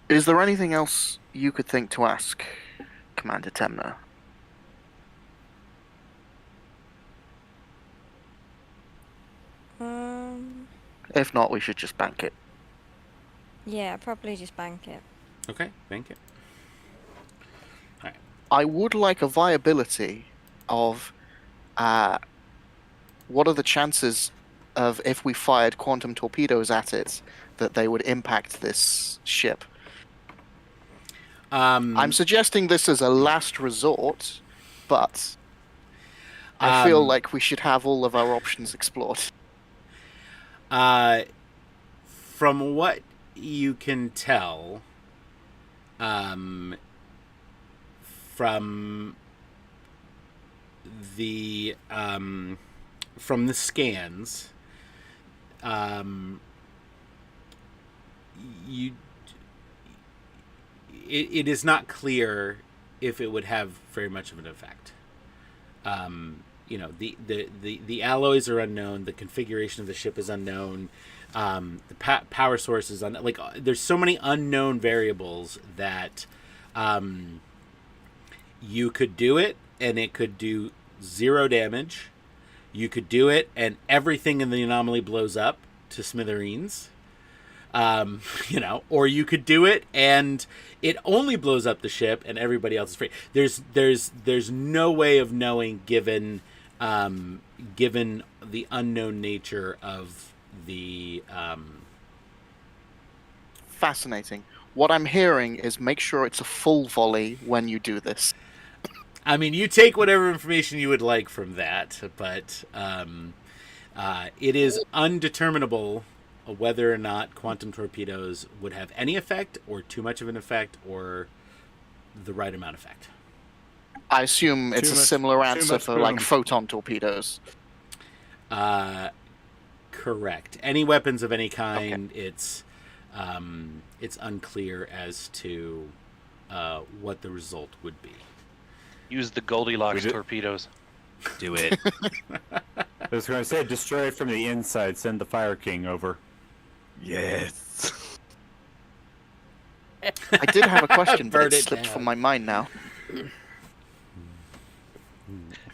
Is there anything else you could think to ask, Commander Temner? If not, we should just bank it. Yeah, probably just bank it. Okay, bank it. All right. I would like a viability of what are the chances of, if we fired quantum torpedoes at it, that they would impact this ship. I'm suggesting this as a last resort, but I feel like we should have all of our options explored. From what you can tell, from the scans, it is not clear if it would have very much of an effect. The alloys are unknown. The configuration of the ship is unknown. The power source is unknown. There's so many unknown variables that you could do it and it could do 0 damage. You could do it and everything in the anomaly blows up to smithereens. Or you could do it and it only blows up the ship and everybody else is free. There's no way of knowing given the unknown nature of the Fascinating. What I'm hearing is make sure it's a full volley when you do this. I mean, you take whatever information you would like from that, but it is undeterminable whether or not quantum torpedoes would have any effect, or too much of an effect, or the right amount of effect. I assume it's a similar answer for photon torpedoes. Correct. Any weapons of any kind, okay. It's unclear as to what the result would be. Use the Goldilocks torpedoes. Do it. I was going to say, destroy it from the inside. Send the Fire King over. Yes. I did have a question, but it slipped from my mind now.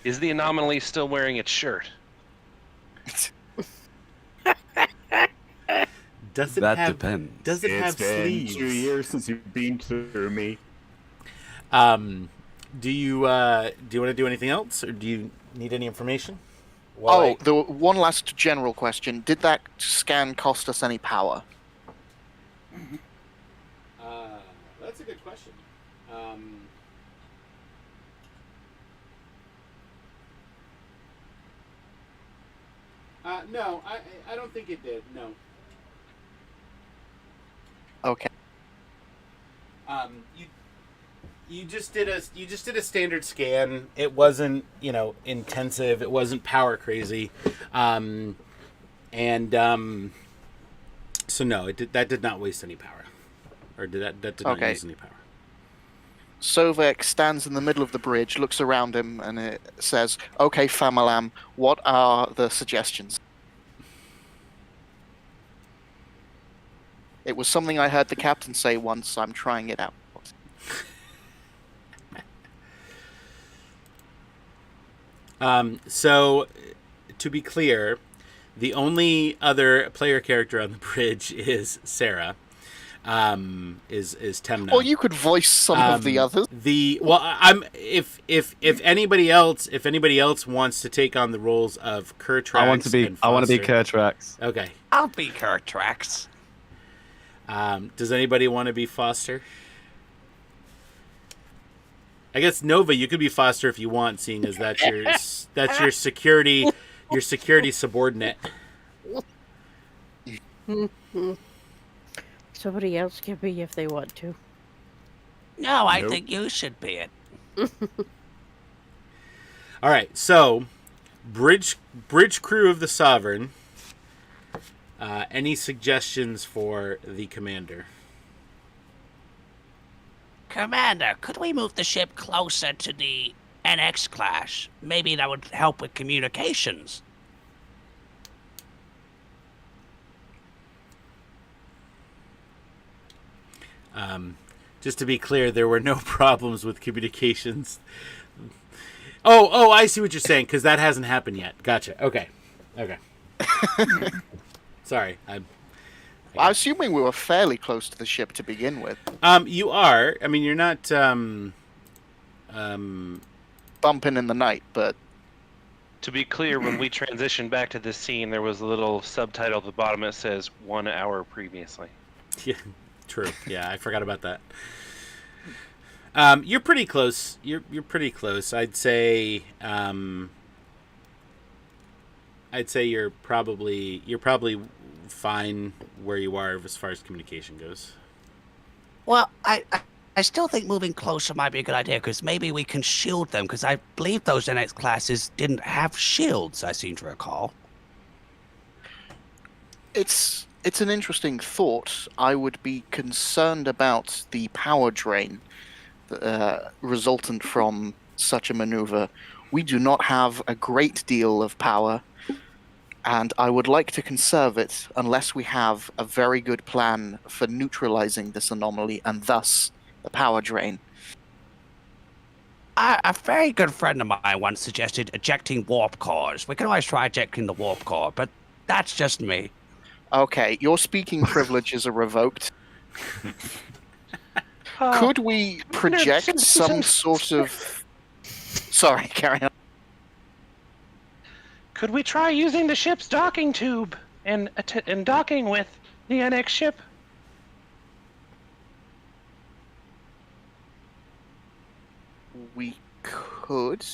Is the anomaly still wearing its shirt? Does it that have, depends. Does it have sleeves? It's been 2 years since you've been through me. Do you want to do anything else, or do you need any information? Well, the one last general question: did that scan cost us any power? That's a good question. No, I don't think it did. No. Okay. You just did a standard scan. It wasn't intensive. It wasn't power crazy, so no, that did not waste any power, or that did not Okay. use any power. Sovek stands in the middle of the bridge, looks around him, and it says, "Okay, Famalam, what are the suggestions?" It was something I heard the captain say once. I'm trying it out. So, to be clear, the only other player character on the bridge is Sarah. Is Temna. Or you could voice some of the others. If anybody else wants to take on the roles of Kertrax, I want to be Kertrax. Okay. I'll be Kertrax. Does anybody want to be Foster? I guess Nova, you could be Foster if you want, seeing as that's your security subordinate. Somebody else can be if they want to. No, I think you should be it. All right, so bridge crew of the Sovereign. Any suggestions for the commander? Commander, could we move the ship closer to the NX class? Maybe that would help with communications. Just to be clear, there were no problems with communications. Oh, I see what you're saying, because that hasn't happened yet. Gotcha. Okay. Sorry. I'm assuming we were fairly close to the ship to begin with. You are. I mean, you're not bumping in the night, but To be clear, when we transitioned back to this scene, there was a little subtitle at the bottom that says 1 hour previously. Yeah, true. Yeah, I forgot about that. You're pretty close. You're pretty close. I'd say you're probably fine where you are as far as communication goes. Well, I still think moving closer might be a good idea, because maybe we can shield them, because I believe those NX classes didn't have shields, I seem to recall. it's an interesting thought. I would be concerned about the power drain resultant from such a maneuver. We do not have a great deal of power, and I would like to conserve it unless we have a very good plan for neutralizing this anomaly and thus the power drain. A very good friend of mine once suggested ejecting warp cores. We can always try ejecting the warp core, but that's just me. Okay, your speaking privileges are revoked. Could we project some sort of... Sorry, carry on. Could we try using the ship's docking tube and docking with the NX ship? We could.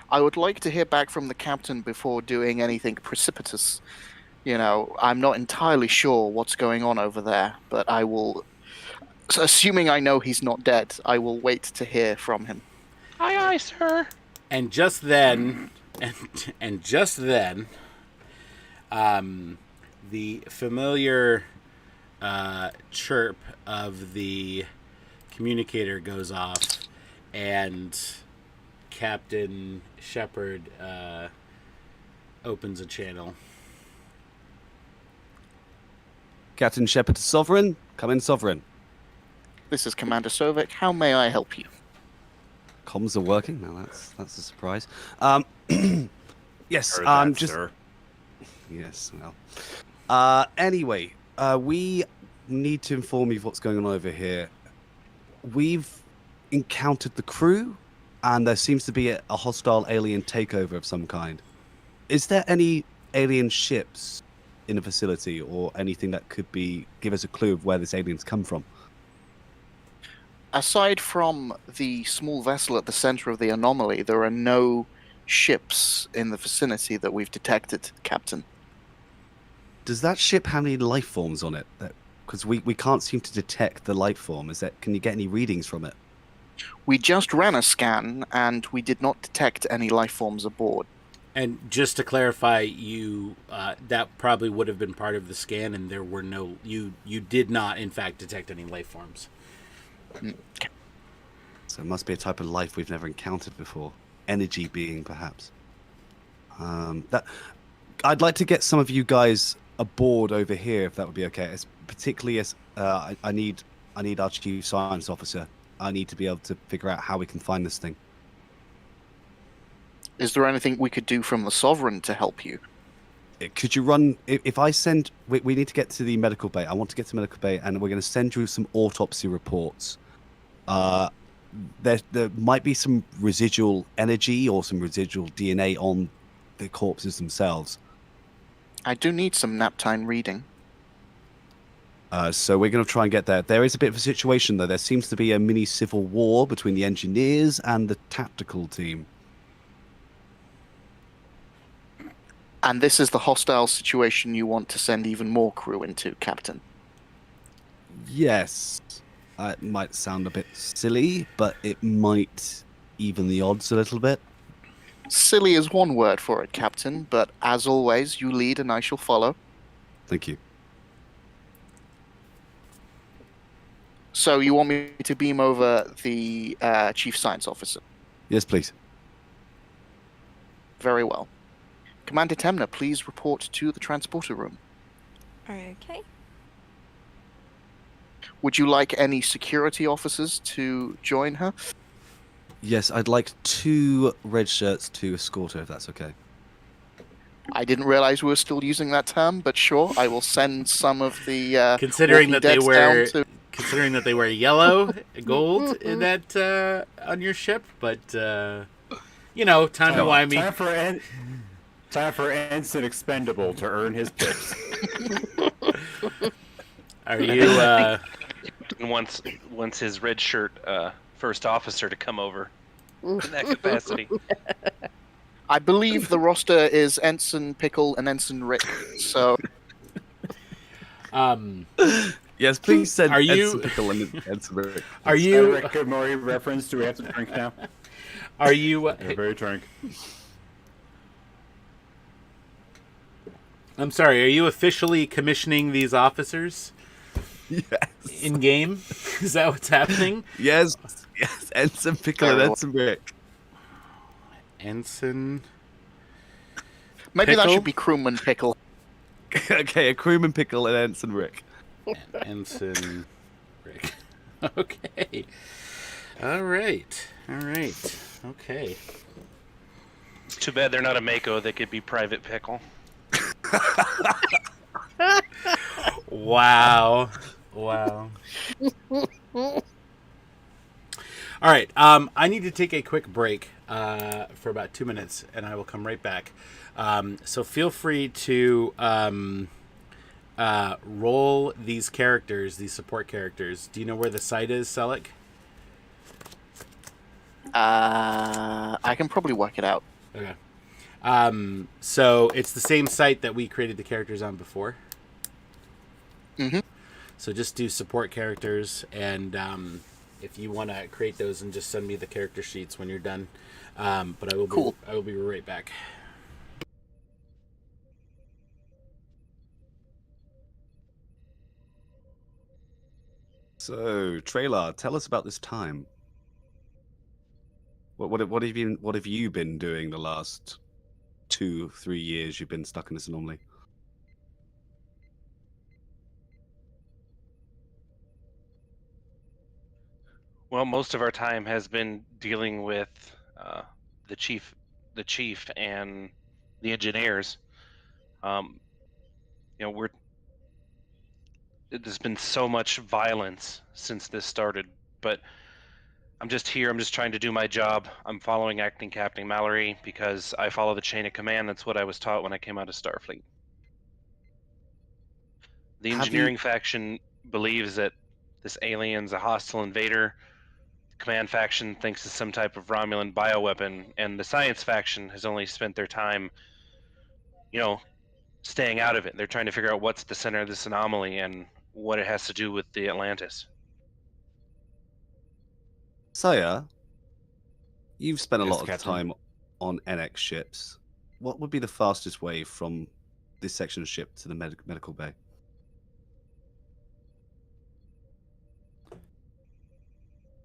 I would like to hear back from the captain before doing anything precipitous. I'm not entirely sure what's going on over there, but I will... Assuming I know he's not dead, I will wait to hear from him. Aye, aye, sir. And just then, the familiar chirp of the communicator goes off, and Captain Shepard opens a channel. Captain Shepard to Sovereign. Come in, Sovereign. This is Commander Sovek. How may I help you? Comms are working. Now that's a surprise. Yes, Heard that, just... sir. Yes, well. Anyway, we need to inform you of what's going on over here. We've encountered the crew, and there seems to be a hostile alien takeover of some kind. Is there any alien ships in the facility or anything that could give us a clue of where this alien's come from? Aside from the small vessel at the center of the anomaly, there are no ships in the vicinity that we've detected, Captain. Does that ship have any life forms on it? Because we can't seem to detect the life form. Can you get any readings from it? We just ran a scan, and we did not detect any life forms aboard. And just to clarify, you that probably would have been part of the scan, and there were no. You did not, in fact, detect any life forms. Okay. So it must be a type of life we've never encountered before. Energy being, perhaps. I'd like to get some of you guys aboard over here, if that would be okay. Particularly as I need our chief science officer. I need to be able to figure out how we can find this thing. Is there anything we could do from the Sovereign to help you? Could you run... If I send... We need to get to the medical bay. I want to get to the medical bay, and we're going to send you some autopsy reports. There might be some residual energy or some residual DNA on the corpses themselves. I do need some naptime reading. So we're going to try and get there. There is a bit of a situation, though. There seems to be a mini civil war between the engineers and the tactical team. And this is the hostile situation you want to send even more crew into, Captain? Yes. It might sound a bit silly, but it might even the odds a little bit. Silly is one word for it, Captain, but as always, you lead and I shall follow. Thank you. So you want me to beam over the Chief Science Officer? Yes, please. Very well. Commander Temner, please report to the transporter room. Okay. Would you like any security officers to join her? Yes, I'd like 2 red shirts to escort her, if that's okay. I didn't realize we were still using that term, but sure, I will send some of the Considering that they Walking wear, Deads down to... considering that they wear yellow, gold in that on your ship, but you know, time to why me. Time for Ensign Expendable to earn his pips. Are you? Wants his red shirt first officer to come over in that capacity. I believe the roster is Ensign Pickle and Ensign Rick, so... Yes, please send Are you- Ensign Pickle and Ensign Rick. Are you? Rick and Morty reference? Do we have to drink now? Are you? We're very drunk. I'm sorry. Are you officially commissioning these officers Yes. in game? Is that what's happening? Yes, Ensign Pickle and Ensign Rick. Ensign. Maybe that Pickle? should be Crewman Pickle. Okay, a crewman Pickle and Ensign Rick. Ensign Rick. Okay. All right. Okay. It's too bad they're not a Mako. They could be Private Pickle. Wow. All right. I need to take a quick break for about 2 minutes, and I will come right back. So feel free to roll these characters, these support characters. Do you know where the site is, Selleck? I can probably work it out. Okay. So it's the same site that we created the characters on before. Mm-hmm. So just do support characters, and if you want to create those, and just send me the character sheets when you're done. But I will be right back. So, Trailer, tell us about this time. What have you been doing the last 2-3 years you've been stuck in this anomaly? Well, most of our time has been dealing with the chief and the engineers. There's been so much violence since this started, but I'm just here. I'm just trying to do my job. I'm following Acting Captain Mallory because I follow the chain of command. That's what I was taught when I came out of Starfleet. The engineering faction believes that this alien's a hostile invader. The command faction thinks it's some type of Romulan bioweapon, and the science faction has only spent their time, staying out of it. They're trying to figure out what's at the center of this anomaly and what it has to do with the Atlantis. Saya, you've spent a Yes, lot of Captain. time on NX ships. What would be the fastest way from this section of ship to the medical bay?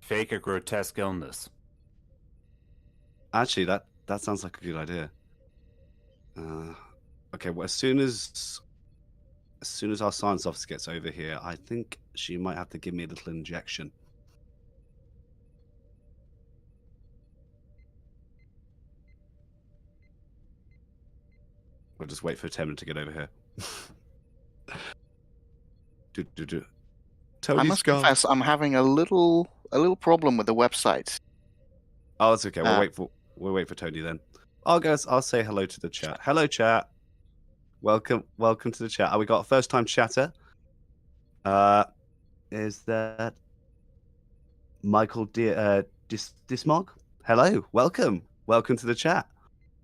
Fake a grotesque illness. Actually, that sounds like a good idea. Okay, well, as soon as our science officer gets over here, I think she might have to give me a little injection. We'll just wait for Temna to get over here. I must confess, I'm having a little problem with the website. Oh, that's okay. We'll wait for Tony then. I'll say hello to the chat. Hello, chat. Welcome to the chat. We got a first-time chatter. Is that Michael Dismog? Hello, welcome to the chat.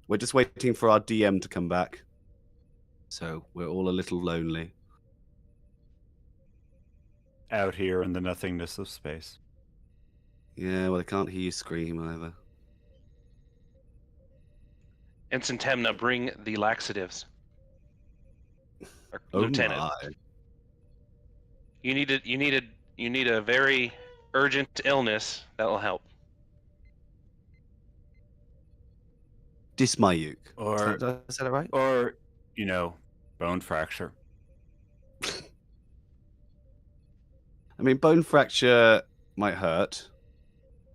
We're just waiting for our DM to come back, so we're all a little lonely Out here in the nothingness of space. Yeah, well, I can't hear you scream either. Ensign Temna, bring the laxatives. Or, Oh Lieutenant. my. You need a very urgent illness that'll help. Dismayuk. Or, Is that right? or, bone fracture. I mean, bone fracture might hurt.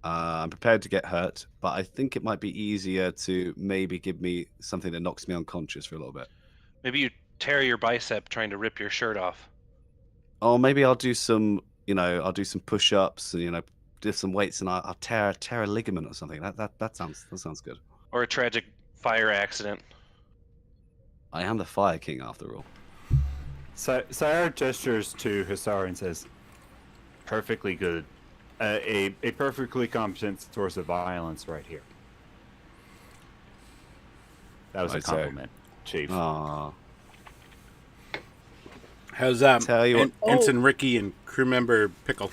I'm prepared to get hurt, but I think it might be easier to maybe give me something that knocks me unconscious for a little bit. Maybe you tear your bicep trying to rip your shirt off. Oh, maybe I'll do some, I'll do some push-ups and do some weights, and I'll tear a ligament or something. That sounds good. Or a tragic fire accident. I am the Fire King after all. Sayar gestures to Hussar and says, "Perfectly good. A perfectly competent source of violence right here." That was a I'd say. compliment, Chief. Ah, How's Tell you what- Ensign Ricky and crew member Pickle?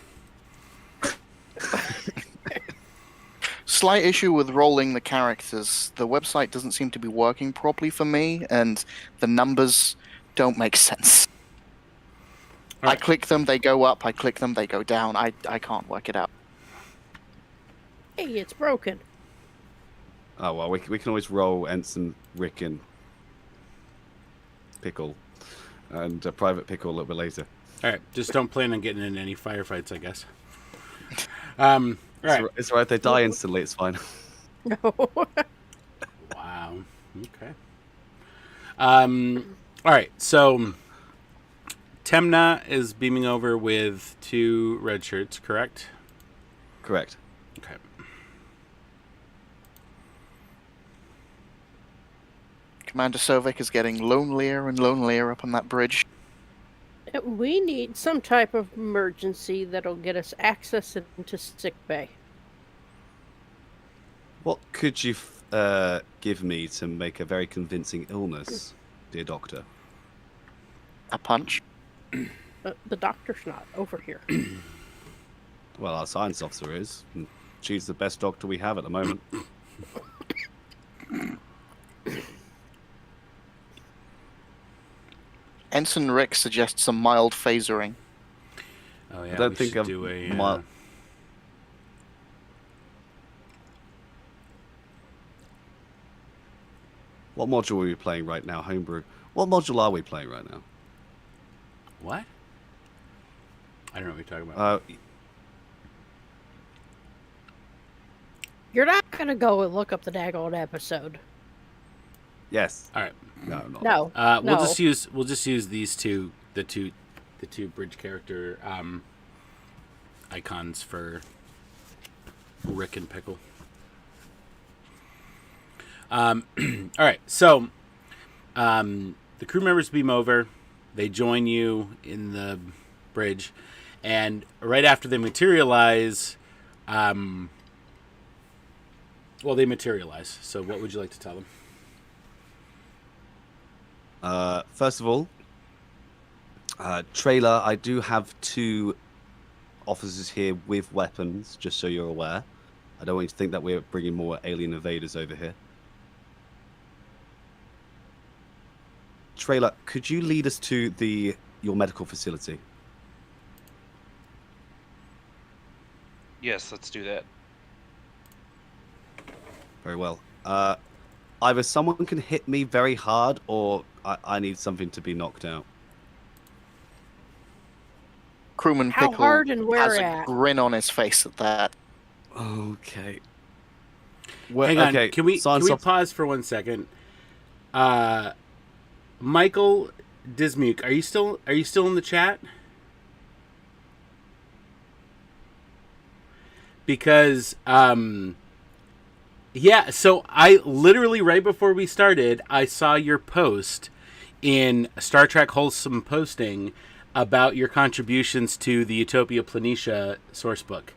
Slight issue with rolling the characters. The website doesn't seem to be working properly for me, and the numbers don't make sense. Right. I click them, they go up. I click them, they go down. I can't work it out. Hey, it's broken. Oh well, we can always roll Ensign Rick and Pickle and Private Pickle a little bit later. All right, just don't plan on getting in any firefights, I guess. All right. It's all right. They die instantly. It's fine. No. Wow. Okay. All right. So Temna is beaming over with 2 red shirts, correct? Correct. Okay. Commander Sovic is getting lonelier and lonelier up on that bridge. We need some type of emergency that'll get us access into sickbay. What could you give me to make a very convincing illness, dear doctor? A punch. The doctor's not over here. Well, our science officer is. And she's the best doctor we have at the moment. Ensign Rick suggests some mild phasering. Oh yeah. I don't we think should I've do a. mi- What module are we playing right now, Homebrew? What module are we playing right now? What? I don't know what you're talking about. You're not gonna go and look up the daggone episode. Yes. All right. No, I'm not. No. We'll no. just use these two, the two bridge character icons for Rick and Pickle. All right, so the crew members beam over. They join you in the bridge, and right after they materialize, they materialize. So what would you like to tell them? First of all, trailer, I do have 2 officers here with weapons, just so you're aware. I don't want you to think that we're bringing more alien invaders over here. Trailer, could you lead us to your medical facility? Yes, let's do that. Very well. Either someone can hit me very hard, or I need something to be knocked out. Crewman How Pickle hard and where has a at? grin on his face at that. Okay. Hang on. Okay. Can we pause for 1 second? Michael Dismuke, are you still in the chat? Because yeah, so I literally right before we started, I saw your post in Star Trek Wholesome Posting about your contributions to the Utopia Planitia sourcebook.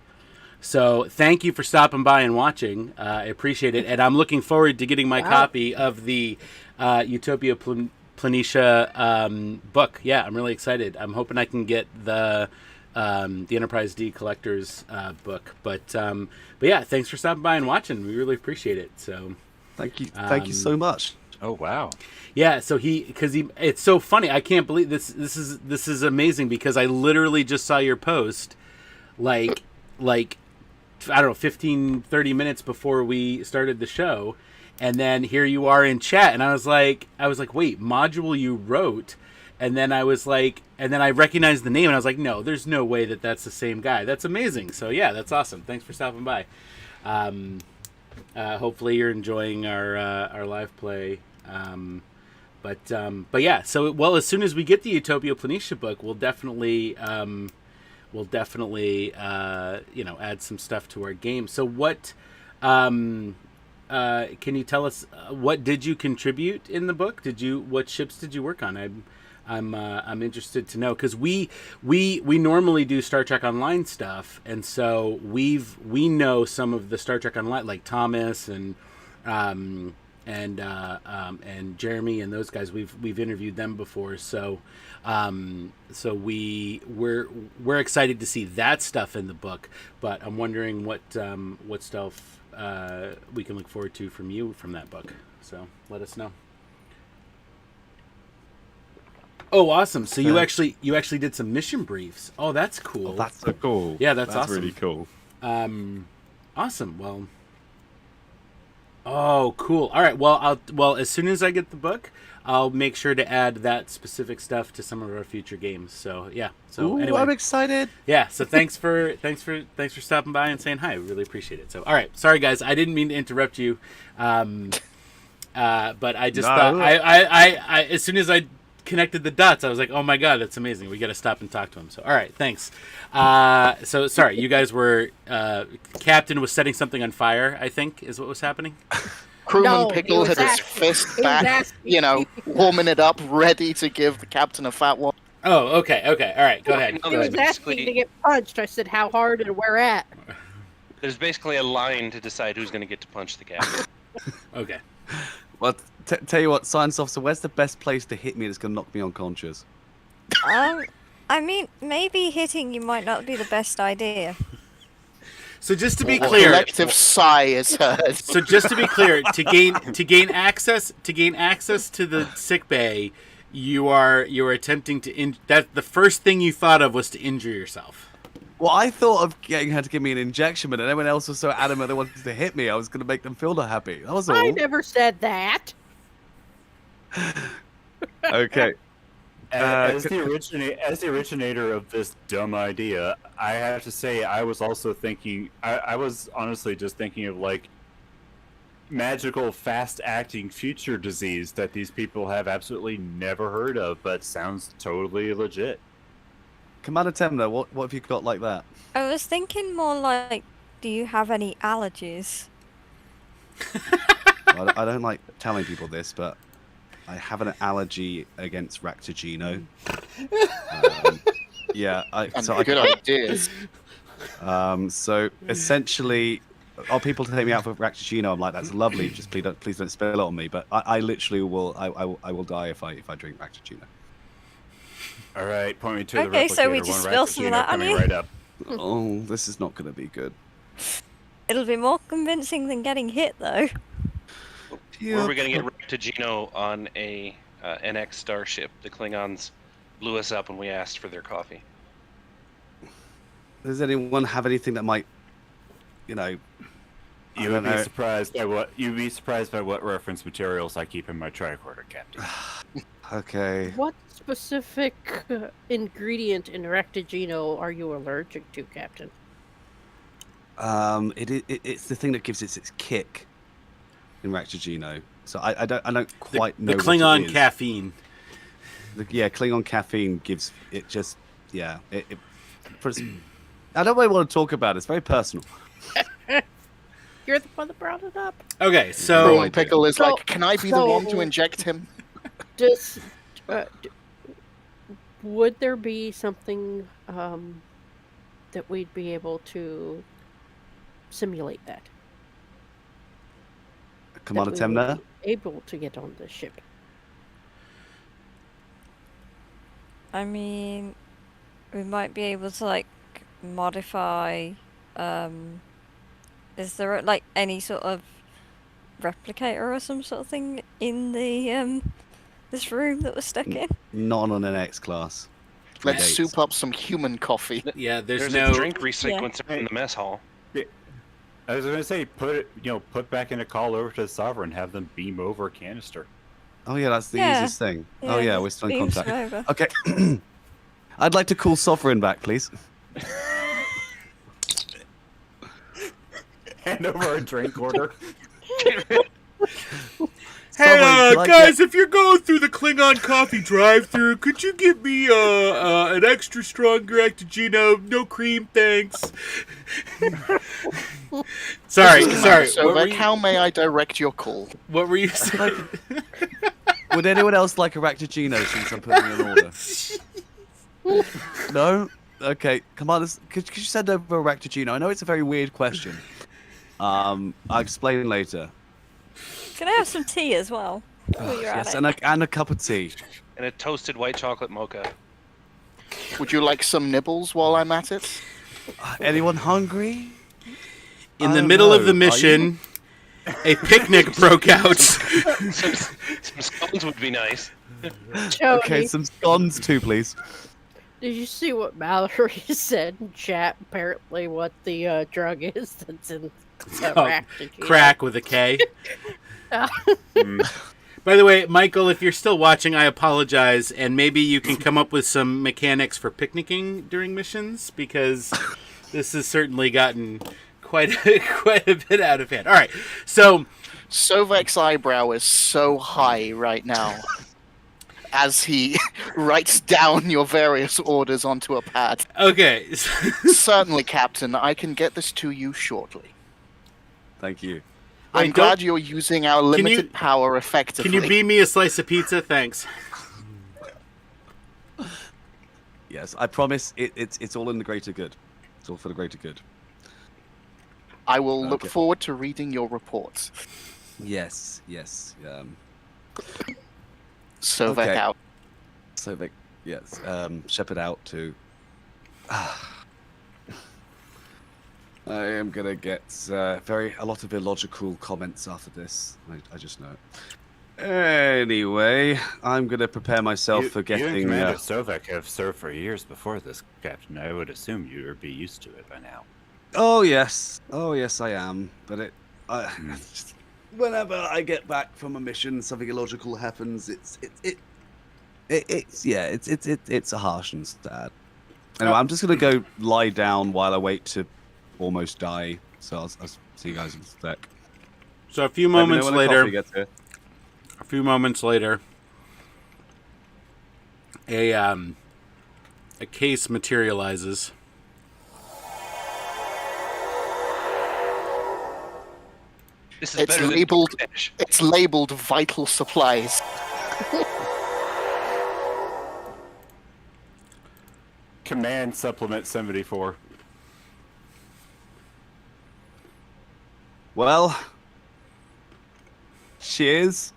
So thank you for stopping by and watching. I appreciate it, and I'm looking forward to getting my copy of the Utopia Planitia book. Yeah, I'm really excited. I'm hoping I can get the Enterprise D Collector's book. But yeah, thanks for stopping by and watching. We really appreciate it. So thank you so much. Oh wow. Yeah, so it's so funny. I can't believe this is amazing because I literally just saw your post like I don't know 15-30 minutes before we started the show, and then here you are in chat, and I was like wait, module you wrote, and then I recognized the name, and I was like, no, there's no way that's the same guy. That's amazing. So yeah, that's awesome. Thanks for stopping by. Hopefully you're enjoying our live play. But yeah, so as soon as we get the Utopia Planitia book, we'll definitely add some stuff to our game. So what can you tell us, what did you contribute in the book? What ships did you work on? I'm interested to know, because we normally do Star Trek Online stuff, and so we know some of the Star Trek Online, like Thomas and Jeremy and those guys. We've interviewed them before, so we're excited to see that stuff in the book. But I'm wondering what stuff we can look forward to from you from that book. So let us know. Oh, awesome! So you actually did some mission briefs. Oh, that's cool. Oh, that's so cool. Yeah, that's awesome. Really cool. Awesome. Well. Oh, cool. All right. Well, as soon as I get the book, I'll make sure to add that specific stuff to some of our future games. So yeah. So anyway, I'm excited. Yeah. So thanks for stopping by and saying hi. I really appreciate it. So all right. Sorry guys, I didn't mean to interrupt you. But I just thought I as soon as I connected the dots, I was like, oh my god, that's amazing. We got to stop and talk to him. So all right, thanks. So sorry, you guys were Captain was setting something on fire, I think is what was happening. Crewman Pickle had his fist back, warming it up, ready to give the captain a fat one. Oh, okay, all right, go ahead. He was asking to get punched. I said, how hard and where at? There's basically a line to decide who's going to get to punch the captain. Okay. Well, tell you what, Science Officer, where's the best place to hit me that's going to knock me unconscious? I mean, maybe hitting you might not be the best idea. So just to be clear, collective sigh is heard. So just to be clear, to gain access to the sick bay, you are attempting to that the first thing you thought of was to injure yourself. Well, I thought of getting her to give me an injection, but everyone else was so adamant they wanted to hit me, I was going to make them feel not happy. That was all. I never said that. Okay. As the originator of this dumb idea, I have to say I was also thinking. I was honestly just thinking of like magical, fast-acting future disease that these people have absolutely never heard of, but sounds totally legit. Commander Temner, what have you got like that? I was thinking more like do you have any allergies? I don't like telling people this, but I have an allergy against Ractigino. Yeah, Good ideas. So essentially, people take me out for Ractigino. I'm like, that's lovely. Just please don't spill it on me. But I literally will. I will die if I drink Ractigino. All right, point me to the replicator. Okay, so we just spill some of that on coming you? right up. Oh, this is not going to be good. It'll be more convincing than getting hit, though. Where are we going to get Ractigino on a NX starship? The Klingons blew us up when we asked for their coffee. Does anyone have anything that might, You'd be surprised by what reference materials I keep in my tricorder, Captain. Okay. What specific ingredient in Ractigino are you allergic to, Captain? It's the thing that gives it its kick in Ractigino. So I don't quite know the what Klingon it is. caffeine. Klingon caffeine gives it just I don't really want to talk about it. It's very personal. You're the one that brought it up. Okay, so Right. Pickle is So- like, can I be the one to inject him? Does would there be something that we'd be able to simulate that? Commander that we would Temner? be able to get on the ship. I mean, we might be able to, like, modify, is there, like, any sort of replicator or some sort of thing in the, this room that we're stuck in? Not on an X class. Let's Dates. soup up some human coffee. yeah, there's There's no a drink resequencer in the mess hall. I was gonna say, put back in a call over to the Sovereign, have them beam over a canister. Oh yeah, that's the Yeah. easiest thing. Oh yeah, we're still in beam contact. some over. Okay. I'd like to call Sovereign back, please. Hand over a drink order. Hey, Someone, can I guys, if you're going through the Klingon coffee drive-through, could you give me an extra strong Ractigino, no cream, thanks? sorry. So, What were, how may I direct your call? what were you saying? Would anyone else like a Ractigino since I'm putting in an order? No? Okay, Commander, could you send over a Ractigino? I know it's a very weird question. I'll explain later. Can I have some tea as well? While you're Yes, at it? and a cup of tea. And a toasted white chocolate mocha. Would you like some nibbles while I'm at it? Anyone hungry? In I the don't middle of know. the Are mission, a picnic broke out. Some scones would be nice. Jody, Okay, some scones too, please. did you see what Mallory said in chat? Apparently, what the drug is that's in the Oh, Ractigino. Crack with a K. By the way, Michael, if you're still watching, I apologize, and maybe you can come up with some mechanics for picnicking during missions, because this has certainly gotten quite a bit out of hand. All right, so Sovek's eyebrow is so high right now as he writes down your various orders onto a pad. okay, Certainly, Captain, I can get this to you shortly. Thank you. I'm Wait, glad you're using our limited power effectively. can you beam me a slice of pizza? Thanks. Yes, I promise it's all in the greater good. It's all for the greater good. I will look Okay. forward to reading your reports. Yes. Sovek Okay. out. So, yes, Shepherd out to. I am gonna get a lot of illogical comments after this. I just know it. Anyway, I'm gonna prepare myself for You and getting. Commander Sovek have served for years before this, Captain. I would assume you would be used to it by now. Oh yes, I am. But just, whenever I get back from a mission, something illogical happens. It's a harsh and sad. Anyway, I'm just gonna go lie down while I wait to almost die. So I'll see you guys in a sec. So a few Let me know moments when the later. coffee gets here. A few moments later, a case materializes. This is It's better labeled. than fish. It's labeled vital supplies. Command supplement 74. Well, cheers.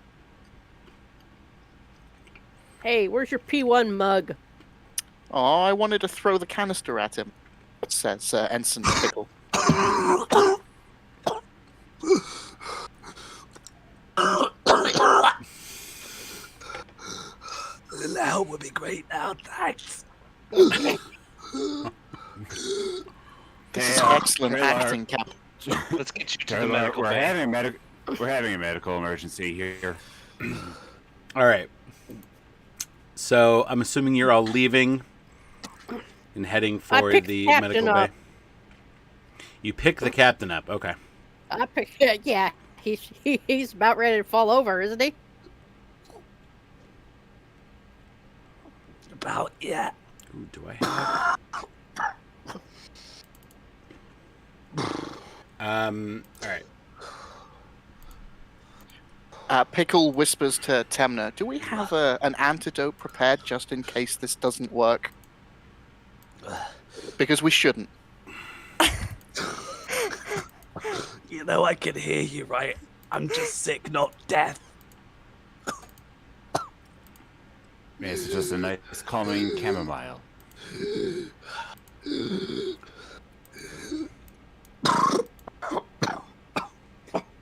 Hey, where's your P1 mug? Oh, I wanted to throw the canister at him, says Ensign Pickle. A little help would be great now, thanks. This is excellent Trailer. acting, Cap. Let's get you to the Trailer, medical we're bay. having a medical emergency here. All right. So I'm assuming you're all leaving and heading I for picked the the captain medical up. bay. You pick the captain up. Okay. Yeah, he's about ready to fall over, isn't he? About, yeah. Ooh, do I have? All right. Pickle whispers to Temna, "Do we have an antidote prepared just in case this doesn't work? Because we shouldn't." You know, I can hear you, right? I'm just sick, not death. It's just a nice calming chamomile.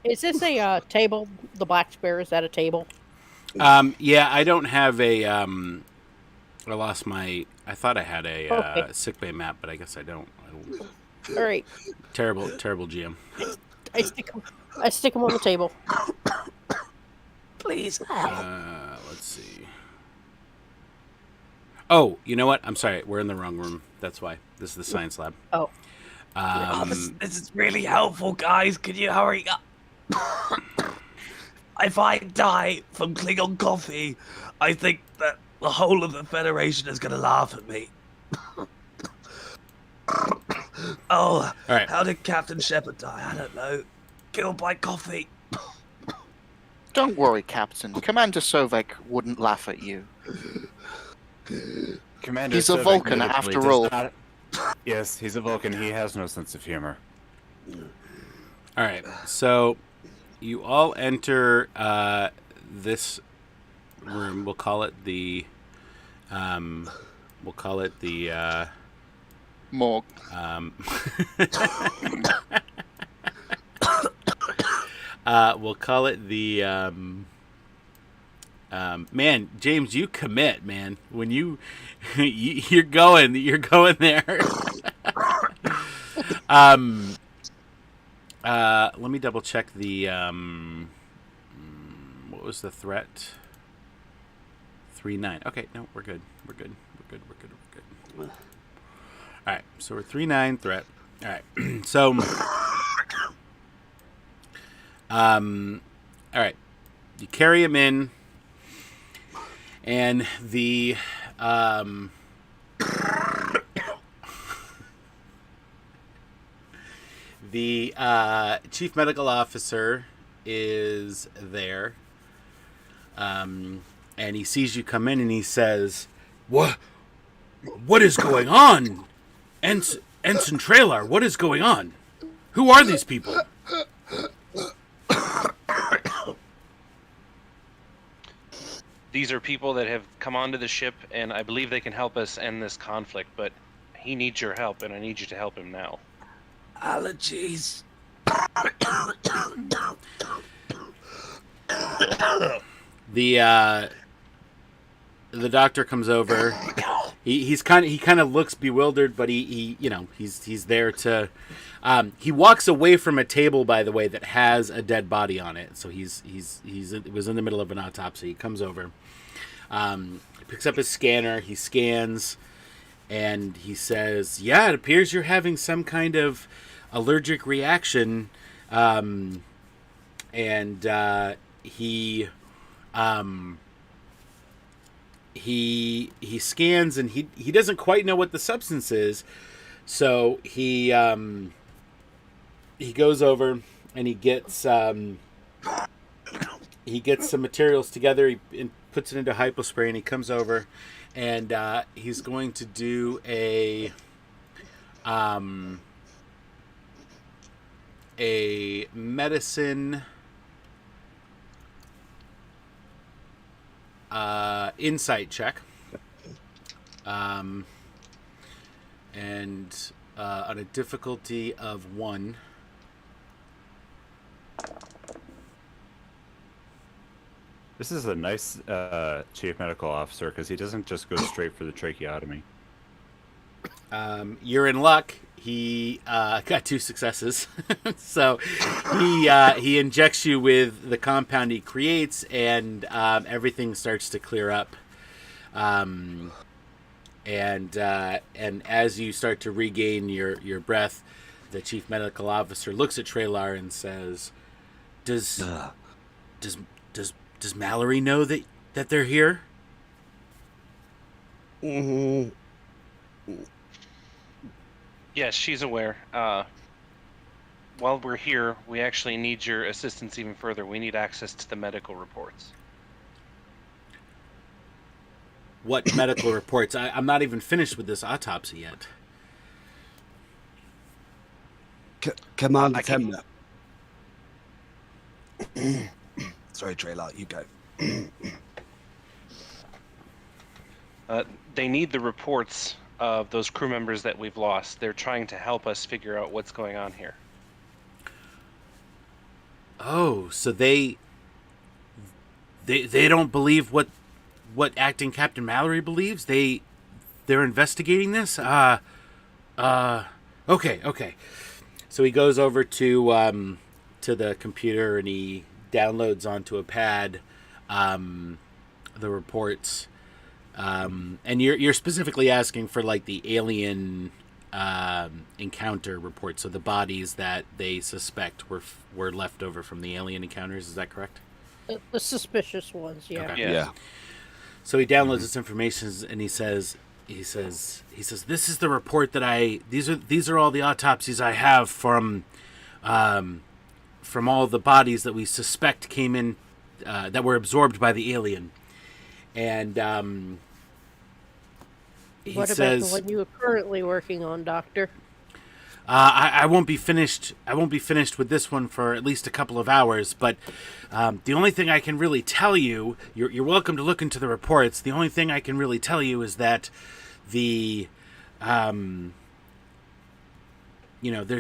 Is this a table? The Black Spare, is that a table? Yeah, I don't have a. I lost my. I thought I had a Okay. sickbay map, but I guess I don't. All right, Terrible GM. I stick 'em on the table. Please help. Let's see. Oh, you know what? I'm sorry. We're in the wrong room. That's why. This is the science lab. Oh, This is really helpful, guys. Can you hurry up? If I die from Klingon coffee, I think that the whole of the Federation is going to laugh at me. Oh, All right. how did Captain Shepard die? I don't know. Killed by coffee. Don't worry, Captain. Commander Sovek wouldn't laugh at you. Commander He's a Sovek Vulcan, notably after does all. not- Yes, he's a Vulcan. He has no sense of humor. All right. So you all enter this room. We'll call it the. We'll call it the. Morgue. We'll call it the. Man, James, you commit, man. When you're going there. Let me double check the. What was the threat? 3-9. Okay, no, we're good. We're good. All right, so we're 3-9 threat. All right, so. All right, you carry him in, and the chief medical officer is there, and he sees you come in, and he says, "What is going on, Ensign Trailer? What is going on? Who are these people?" These are people that have come onto the ship, and I believe they can help us end this conflict, but he needs your help, and I need you to help him now. Allergies. The doctor comes over. He kind of looks bewildered, but he's there to. He walks away from a table, by the way, that has a dead body on it. So it was in the middle of an autopsy. He comes over, picks up his scanner. He scans, and he says, "Yeah, it appears you're having some kind of allergic reaction." He scans, and he doesn't quite know what the substance is, so he goes over and he gets some materials together. He puts it into hypospray, and he comes over, and he's going to do a medicine insight check, and on a difficulty of 1. This is a nice chief medical officer because he doesn't just go straight for the tracheotomy. You're in luck. He got 2 successes, so he injects you with the compound he creates, and everything starts to clear up. And as you start to regain your breath, the chief medical officer looks at Traylar and says, "Does Mallory know that they're here?" Mm-hmm. Yes, she's aware. While we're here, we actually need your assistance even further. We need access to the medical reports. What medical reports? I'm not even finished with this autopsy yet. Commander Temner. Sorry, Trailer, you go. They need the reports of those crew members that we've lost. They're trying to help us figure out what's going on here. Oh, so they don't believe what acting Captain Mallory believes? They're investigating this? Okay. So he goes over to the computer and he downloads onto a pad the reports. And you're specifically asking for like the alien encounter report, so the bodies that they suspect were left over from the alien encounters. Is that correct? The suspicious ones, yeah. Okay. Yeah. So he downloads this information and he says, "This is the report that these are all the autopsies I have from all the bodies that we suspect came in that were absorbed by the alien." And what about the one you are currently working on, Doctor? I won't be finished. I won't be finished with this one for at least a couple of hours. But the only thing I can really tell you, you're welcome to look into the reports. The only thing I can really tell you is that there's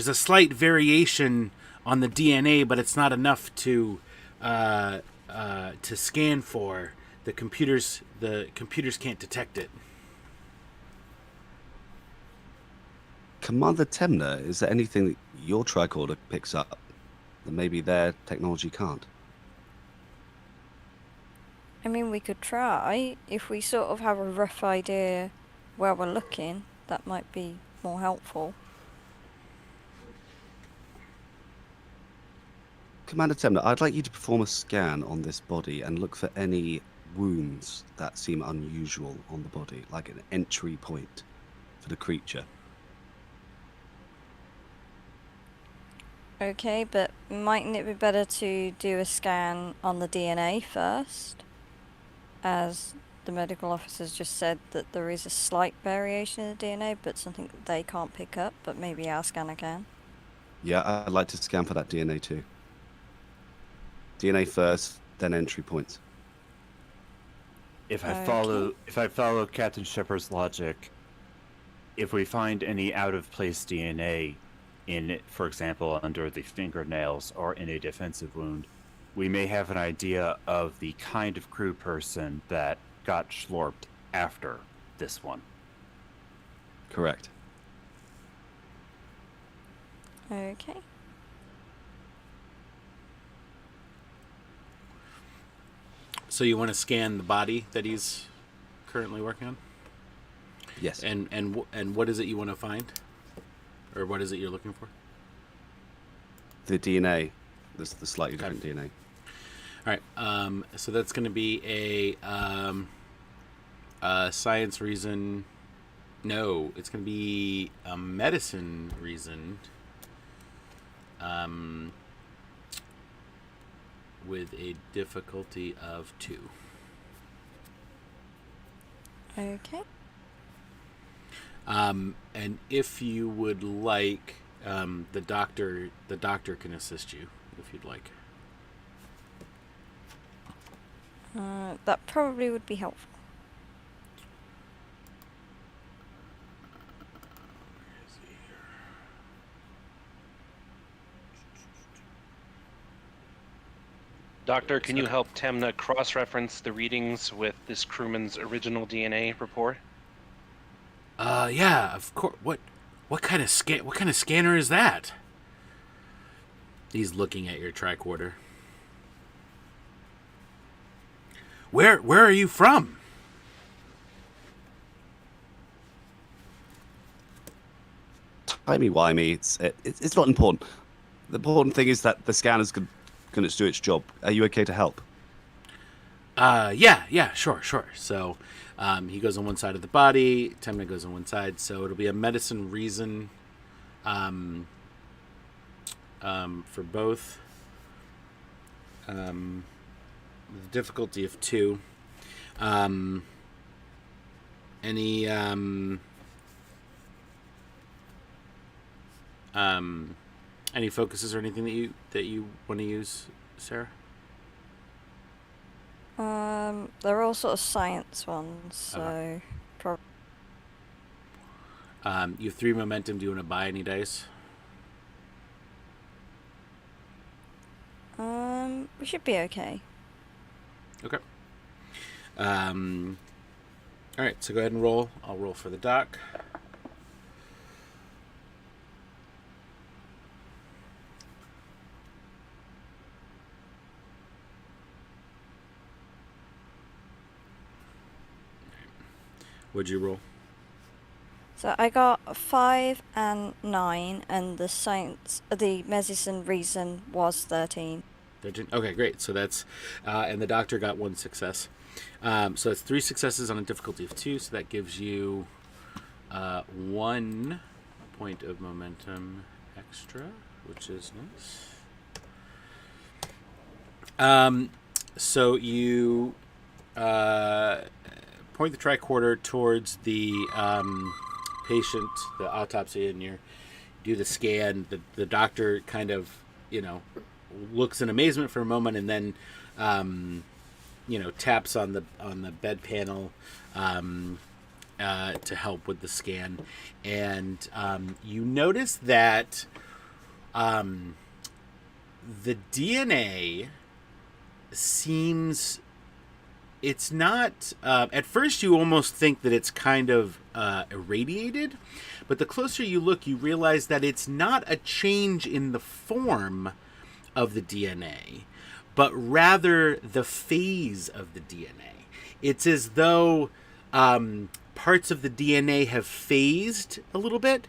a slight variation on the DNA, but it's not enough to scan for. The computers can't detect it. Commander Temner, is there anything that your tricorder picks up that maybe their technology can't? I mean, we could try. If we sort of have a rough idea where we're looking, that might be more helpful. Commander Temner, I'd like you to perform a scan on this body and look for any wounds that seem unusual on the body, like an entry point for the creature. Okay, but mightn't it be better to do a scan on the DNA first? As the medical officers just said that there is a slight variation in the DNA, but something that they can't pick up, but maybe our scanner can. Yeah, I'd like to scan for that DNA too. DNA first, then entry points. If I follow Captain Shepard's logic, if we find any out-of-place DNA in it, for example, under the fingernails or in a defensive wound, we may have an idea of the kind of crew person that got schlorped after this one. Correct. Okay. So you want to scan the body that he's currently working on? Yes. And what is it you want to find? Or what is it you're looking for? The DNA. This is the slightly different DNA. All right. So that's going to be a science reason. No, it's going to be a medicine reason. with a difficulty of 2. Okay. And if you would like, the doctor can assist you if you'd like. That probably would be helpful. Doctor, can you help Temna cross-reference the readings with this crewman's original DNA report? Yeah, of course. What kind of scanner is that? He's looking at your tricorder. Where are you from? Timey-wimey, it's not important. The important thing is that the scanner's going to do its job. Are you okay to help? Yeah, sure. So, he goes on one side of the body, Temna goes on one side, so it'll be a medicine reason, for both. With a difficulty of 2. Any focuses or anything that you want to use, Sarah? They're all sort of science ones, so You have 3 momentum. Do you want to buy any dice? we should be okay. Okay. All right, so go ahead and roll. I'll roll for the doc. What'd you roll? So I got 5 and 9, and the medicine reason was 13. 13. Okay, great. So that's, and the doctor got 1 success. So that's 3 successes on a difficulty of 2. So that gives you 1 point of momentum extra, which is nice. So you point the tricorder towards the patient, the autopsy, and you do the scan. The doctor kind of, looks in amazement for a moment, and then, taps on the bed panel to help with the scan. And you notice that the DNA seems... It's not... at first, you almost think that it's kind of irradiated, but the closer you look, you realize that it's not a change in the form of the DNA, but rather the phase of the DNA. It's as though parts of the DNA have phased a little bit,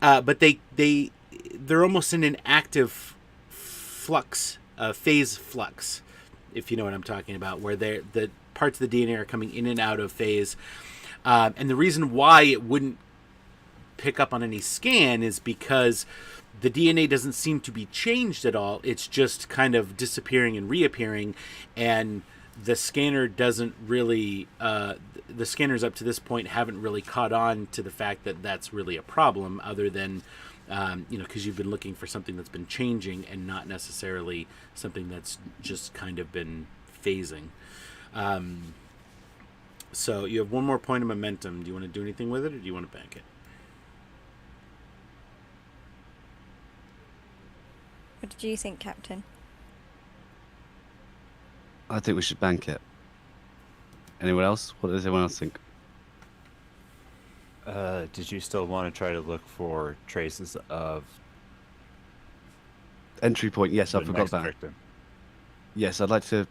but they're almost in an active flux, phase flux, if you know what I'm talking about, where the parts of the DNA are coming in and out of phase. And the reason why it wouldn't pick up on any scan is because the DNA doesn't seem to be changed at all. It's just kind of disappearing and reappearing, and the scanner doesn't really... the scanners up to this point haven't really caught on to the fact that that's really a problem, other than, because you've been looking for something that's been changing and not necessarily something that's just kind of been phasing. So you have 1 more point of momentum. Do you want to do anything with it, or do you want to bank it? What did you think, Captain? I think we should bank it. Anyone else? What does everyone else think? Did you still want to try to look for traces of Entry point, yes, I the forgot next that. victim? Yes, I'd like to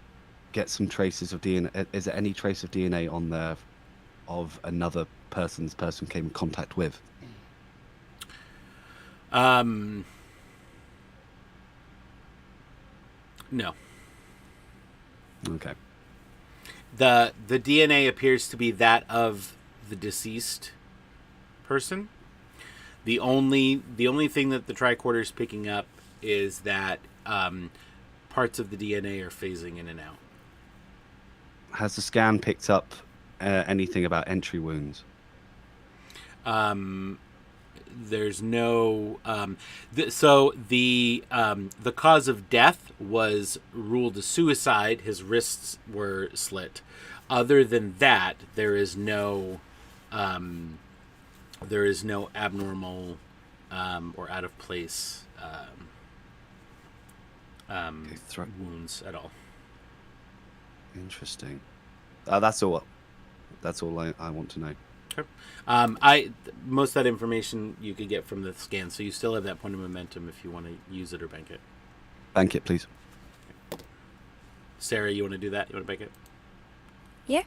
get some traces of DNA. Is there any trace of DNA on there of another person came in contact with? No. Okay. The DNA appears to be that of the deceased person. The only thing that the tricorder is picking up is that parts of the DNA are phasing in and out. Has the scan picked up anything about entry wounds? There's no so the cause of death was ruled a suicide. His wrists were slit. Other than that, there is no abnormal or out of place wounds at all. Interesting. That's all I want to know. Sure. Most of that information you could get from the scan, so you still have that point of momentum if you want to use it or bank it. Bank it, please. Sarah, you want to do that? You want to bank it? Yeah.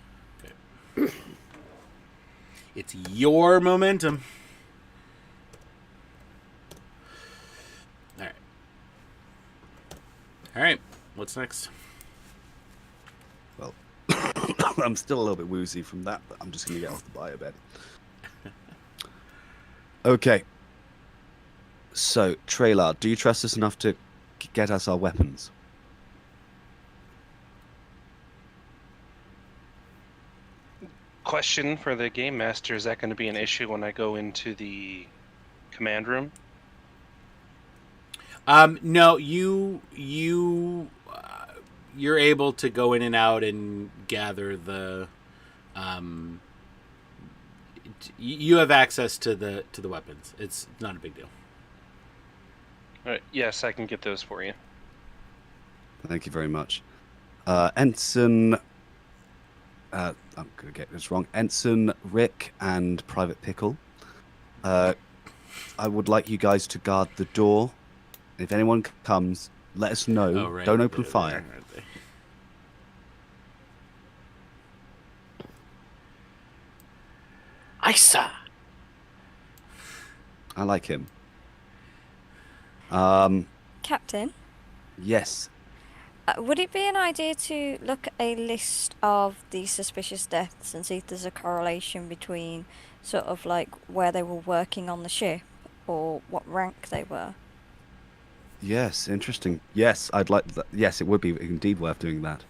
Okay. It's your momentum. All right. What's next? Well, I'm still a little bit woozy from that, but I'm just going to get off the bio bed. Okay. So, Traylard, do you trust us enough to get us our weapons? Question for the game master: is that going to be an issue when I go into the command room? No, you're able to go in and out and gather the. You have access to the weapons. It's not a big deal. All right. Yes, I can get those for you. Thank you very much. Ensign... I'm going to get this wrong. Ensign, Rick, and Private Pickle. I would like you guys to guard the door. If anyone comes, let us know. Oh, right. Don't open fire. Isa. I like him. Captain, Yes. would it be an idea to look at a list of the suspicious deaths and see if there's a correlation between sort of like where they were working on the ship or what rank they were? Yes, interesting. Yes, I'd like that. Yes, it would be indeed worth doing that.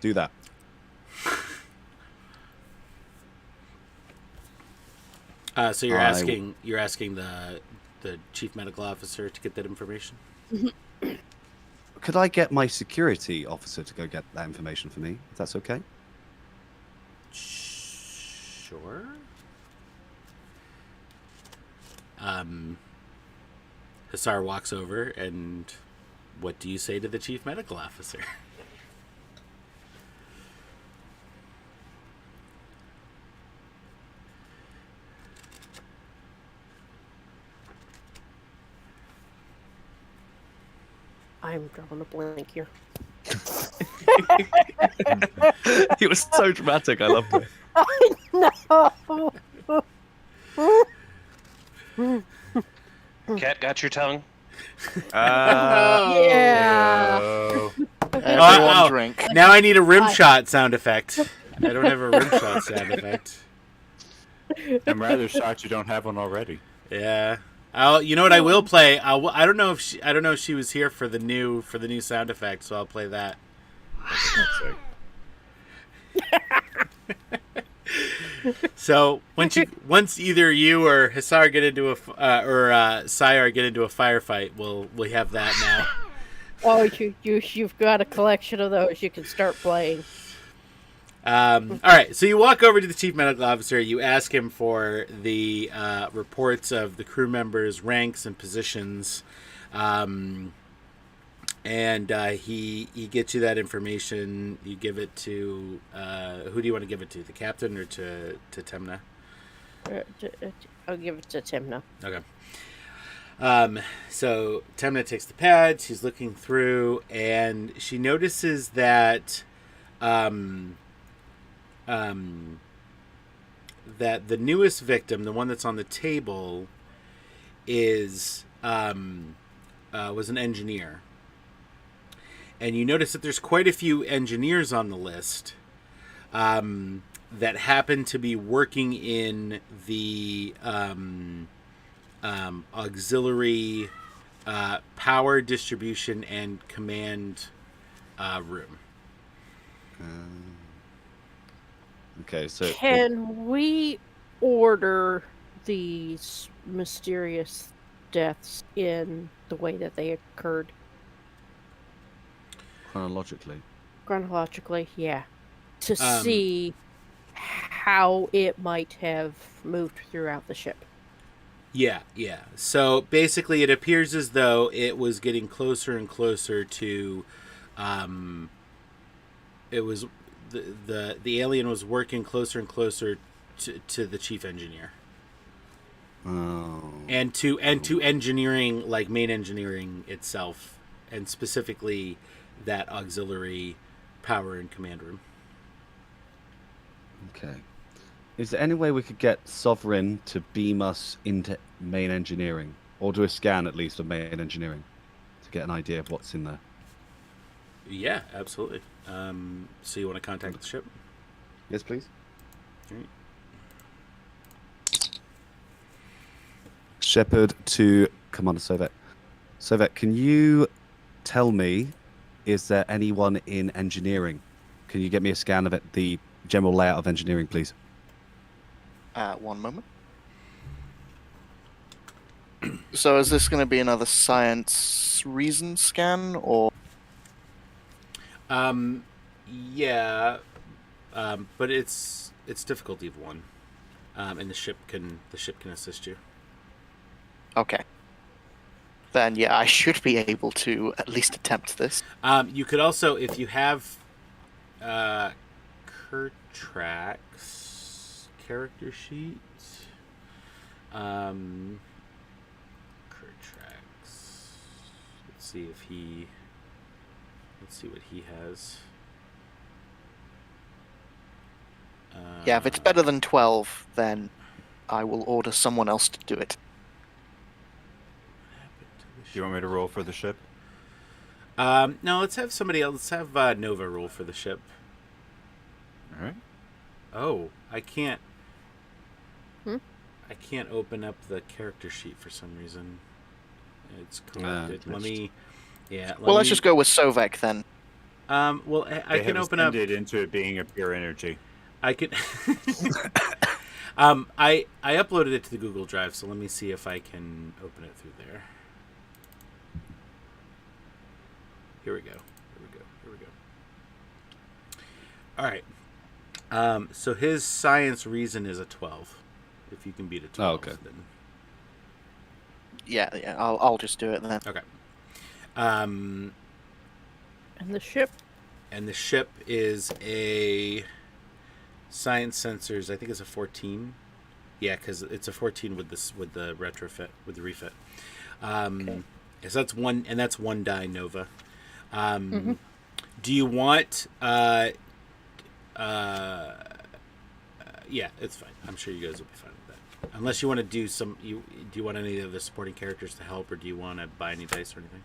Do that. So you're asking the chief medical officer to get that information? Could I get my security officer to go get that information for me, if that's okay? Sure. Hussar walks over, and what do you say to the chief medical officer? I'm drawing a blank here. He was so dramatic. I loved it. No. Cat, got your tongue? Yeah. Everyone drink. Now I need a rim shot sound effect. I don't have a rim shot sound effect. I'm rather shocked you don't have one already. Yeah. You know what I will play? I don't know if she was here for the new sound effect, so I'll play that. So once either you or Hussar get into or Sayar get into a firefight, we have that now. Oh, you've got a collection of those. You can start playing. All right, so you walk over to the chief medical officer. You ask him for the reports of the crew members' ranks and positions, and he gets you that information. You give it to who do you want to give it to? The captain or to Temna? I'll give it to Timna. Okay. So Temna takes the pad. She's looking through, and she notices that. That the newest victim, the one that's on the table, was an engineer. And you notice that there's quite a few engineers on the list that happen to be working in the auxiliary power distribution and command room. Okay, so Can we order these mysterious deaths in the way that they occurred? chronologically. Chronologically, yeah. To see how it might have moved throughout the ship. Yeah. So basically, it appears as though it was getting closer and closer to. It was the alien was working closer and closer to the chief engineer. Oh. And to engineering, like main engineering itself, and specifically that auxiliary power and command room. Okay. Is there any way we could get Sovereign to beam us into main engineering, or do a scan at least of main engineering, to get an idea of what's in there? Yeah, absolutely. So you want to contact the ship? Yes, please. All right. Shepard to Commander Sovet. Sovet, can you tell me, is there anyone in engineering? Can you get me a scan of it, the general layout of engineering, please? 1 moment. So is this going to be another science reason scan, or? Yeah, but it's difficulty of 1, and the ship can assist you. Okay. Then yeah, I should be able to at least attempt this. You could also, if you have Kurtrak's character sheet. Kurtrak's. Let's see what he has. Yeah, if it's better than 12, then I will order someone else to do it. Do you want me to roll for the ship? No, let's have somebody else. Let's have Nova roll for the ship. All right. Oh, I can't. I can't open up the character sheet for some reason. It's corrupted. Let's just go with Sovek then. Well, I can open up. It into it being a pure energy. I could. I uploaded it to the Google Drive, so let me see if I can open it through there. Here we go. All right. So his science reason is a 12. If you can beat a 12, okay. Then... Yeah. I'll just do it then. Okay. And the ship? And the ship is a science sensors. I think it's a 14. Yeah, because it's a 14 with the retrofit, with the refit. Okay. So that's one, and that's 1 die Nova. Do you want? Yeah, it's fine. I'm sure you guys will be fine with that. Unless you want to do some. Do you want any of the supporting characters to help, or do you want to buy any dice or anything?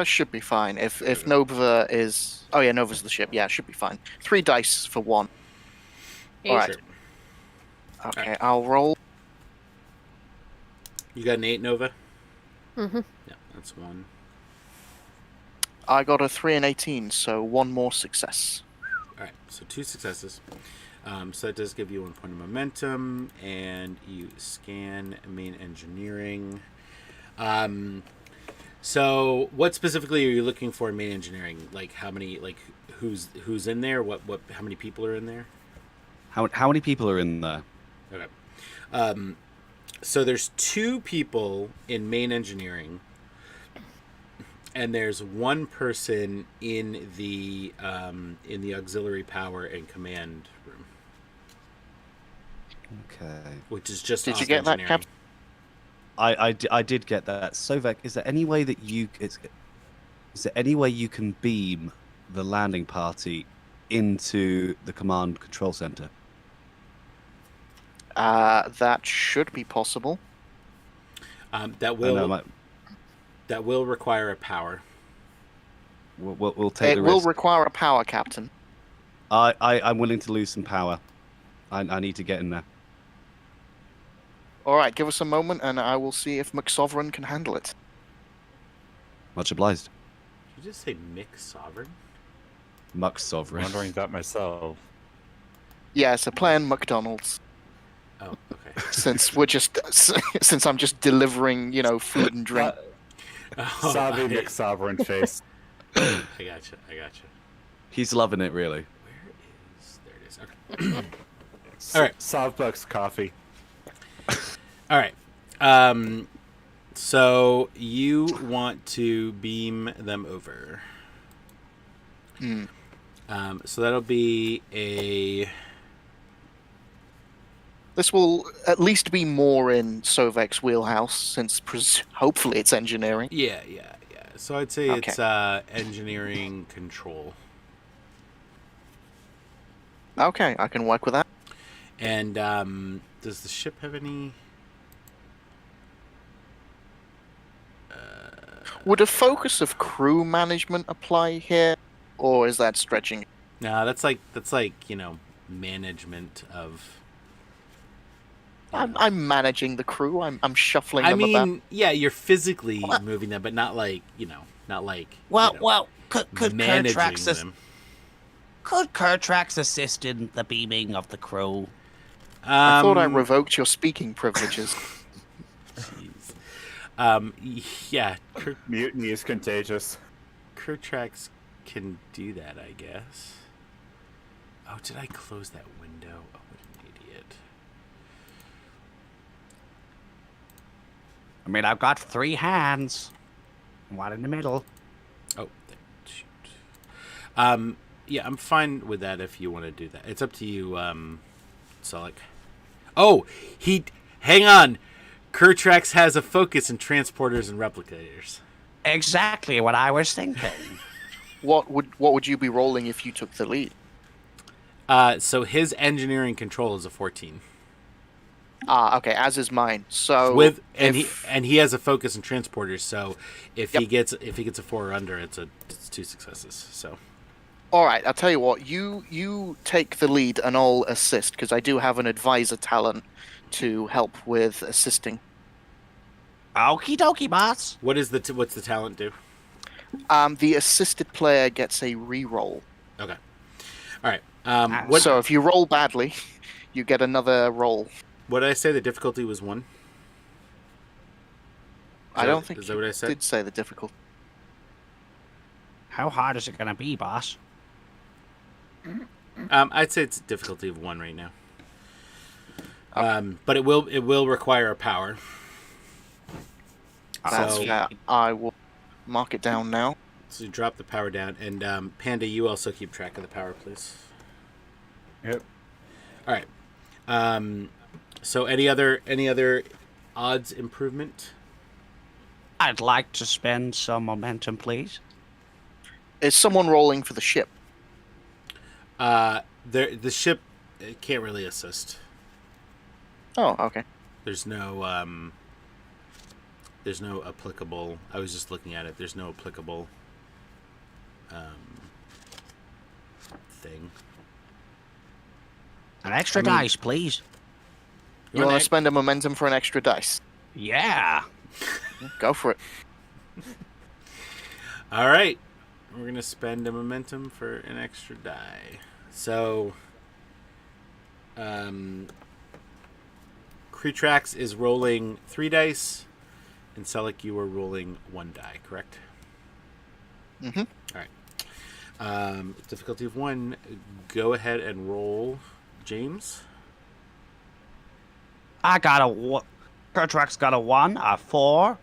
Should be fine. If Nova is... Oh yeah, Nova's the ship. Yeah, should be fine. 3 dice for 1. Alright. Sure. Okay, right. I'll roll. You got an 8, Nova? Mm-hmm. Yeah, that's 1. I got a 3 and 18, so 1 more success. Alright, so 2 successes. So that does give you 1 point of momentum, and you scan main engineering. So what specifically are you looking for in main engineering? Like how many, like who's in there? How many people are in there? How many people are in there? Okay. So there's 2 people in main engineering, and there's 1 person in the auxiliary power and command room. Okay. Which is just. Did you get that, Captain? I did get that. Sovek, is there any way that is there any way you can beam the landing party into the command control center? That should be possible. That will require a power. We'll take the risk. It will require a power, Captain. I'm willing to lose some power. I need to get in there. All right, give us a moment, and I will see if McSovereign can handle it. Much obliged. Did you just say Mick Sovereign? Muck Sovereign. Wondering that myself. Yeah, it's a plan McDonald's. Oh, okay. Since I'm just delivering, food and drink. Oh, Savvy McSovereign face. I gotcha. He's loving it, really. Where is... There it is. Okay. All right. Sovbucks coffee. All right. So you want to beam them over. So that'll be a... This will at least be more in Sovek's wheelhouse, since hopefully it's engineering. Yeah. So I'd say Okay. it's engineering control. Okay, I can work with that. And does the ship have any... Would a focus of crew management apply here, or is that stretching? No, that's like management of... I'm managing the crew. I'm shuffling I them mean, about. yeah, you're physically moving them, but not like, Could managing Kertrax them. could Kertrax assist in the beaming of the crew? I thought I revoked your speaking privileges. Jeez. Yeah, Mutiny is contagious. Kertrax can do that, I guess. Oh, did I close that window? Oh, what an idiot. I mean, I've got 3 hands. One in the middle. Oh, shoot. Yeah, I'm fine with that if you want to do that. It's up to you, Sulik. Oh, hang on. Kertrax has a focus in transporters and replicators. Exactly what I was thinking. What would you be rolling if you took the lead? So his engineering control is a 14. Okay, as is mine. So he has a focus in transporters. So if he gets a 4 or under, it's 2 successes. So. All right, I'll tell you what. You take the lead, and I'll assist because I do have an advisor talent to help with assisting. Okie dokie, boss. What's the talent do? The assisted player gets a re-roll. Okay. All right. So if you roll badly, you get another roll. What did I say? The difficulty was 1? I don't think is that what I said? did say the difficulty. How hard is it going to be, boss? I'd say it's a difficulty of 1 right now. But it will require a power. That's fair. I will mark it down now. So you drop the power down, and Panda, you also keep track of the power, please. Yep. All right. So any other odds improvement? I'd like to spend some momentum, please. Is someone rolling for the ship? The ship can't really assist. Oh, okay. There's no applicable. I was just looking at it. There's no applicable thing. An extra dice, please. You want to spend a momentum for an extra dice? Yeah. Go for it. All right. We're going to spend a momentum for an extra die. So, Kertrax is rolling 3 dice, and Sulik, you are rolling 1 die, correct? Mm-hmm. All right. Difficulty of 1. Go ahead and roll, James. I got a... Kertrax got a 1, a 4,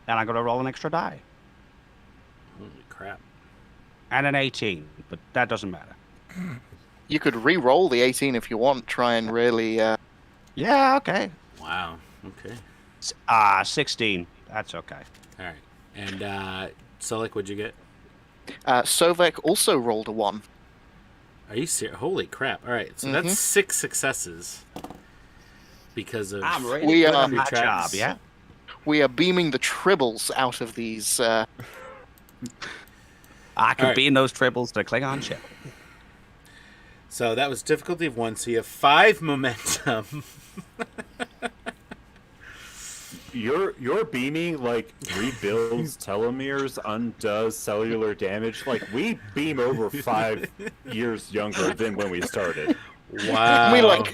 and I'm going to roll an extra die. Holy crap. And an 18, but that doesn't matter. You could re-roll the 18 if you want. Try and really... Yeah, okay. Wow. Okay. 16. That's okay. All right. And Sulik, what'd you get? Sovek also rolled a 1. Are you serious? Holy crap. All right. So that's 6 successes. Because of... I'm really We good are- at my job, yeah? We are beaming the tribbles out of these... I could Alright. beam those tribbles to Klingon ship. So that was difficulty of 1. So you have 5 momentum. Your beaming like rebuilds telomeres, undoes cellular damage. Like we beam over 5 years younger than when we started. Wow.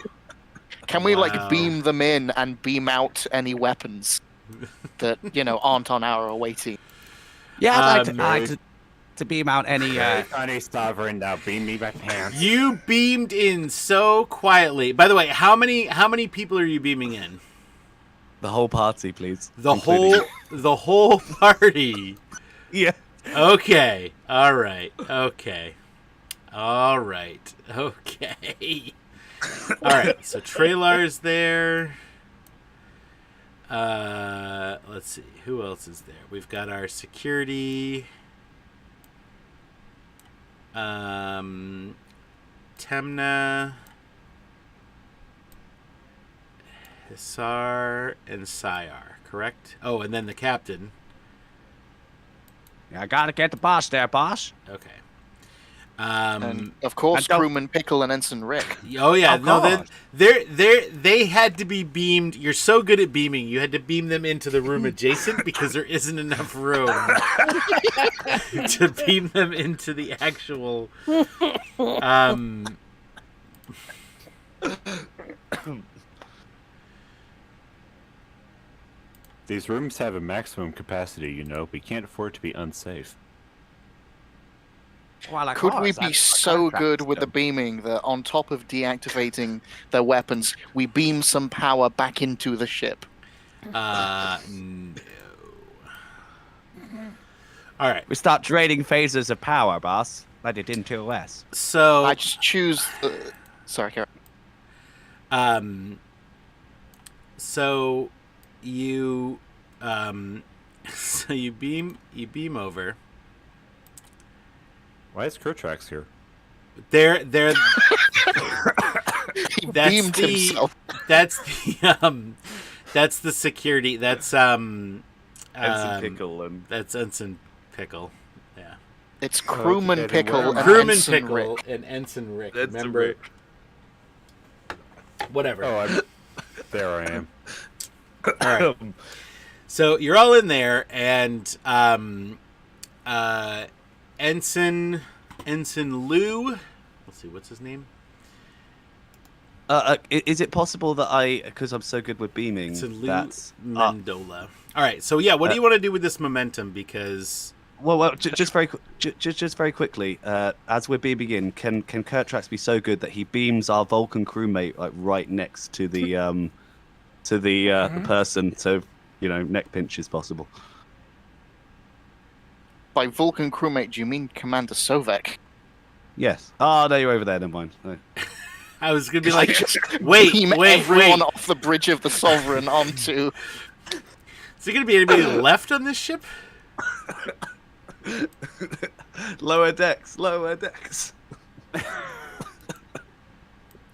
Can we beam them in and beam out any weapons that aren't on our awaiting? Yeah, I'd like to beam out any. Tiny Sovereign, now beam me my pants. You beamed in so quietly. By the way, how many people are you beaming in? The whole party, please. The whole party. Yeah. Okay. All right. Okay. All right. Okay. All right. So Trailar's there. Let's see. Who else is there? We've got our security. Temna, Hisar, and Sayar, correct? Oh, and then the captain. I gotta get the boss there, boss. Okay. And of course, crewman Pickle and Ensign Rick. Oh yeah, no, they had to be beamed. You're so good at beaming, you had to beam them into the room adjacent because there isn't enough room to beam them into the actual. These rooms have a maximum capacity, we can't afford to be unsafe. Well, Could we be so good with the beaming that on top of deactivating their weapons, we beam some power back into the ship? No. All right. We start draining phases of power, boss. Like they did in 2OS. So I just choose. Sorry, Karen. So you beam over. Why is Kertrax here? They're He beamed himself. That's the security. That's Ensign Pickle and that's Ensign Pickle. Yeah. It's crewman Pickle and Crewman Ensign Pickle Rick. and Ensign Rick. Ensign Remember? Rick. Whatever. Oh, there I am. All right. So you're all in there, and Ensign Lou. Let's see, what's his name? Is it possible that because I'm so good with beaming, Ensign Lou that's Mendola. All right. So yeah, what do you want to do with this momentum? Because just very quickly, as we're beaming in, can Kertrax be so good that he beams our Vulcan crewmate like right next to the the person, so neck pinch is possible. By Vulcan crewmate, do you mean Commander Sovek? Yes. Oh, no, you're over there. Never mind. No. I was gonna be like, wait, wait. everyone off the bridge of the Sovereign onto. Is there gonna be anybody left on this ship? Lower decks.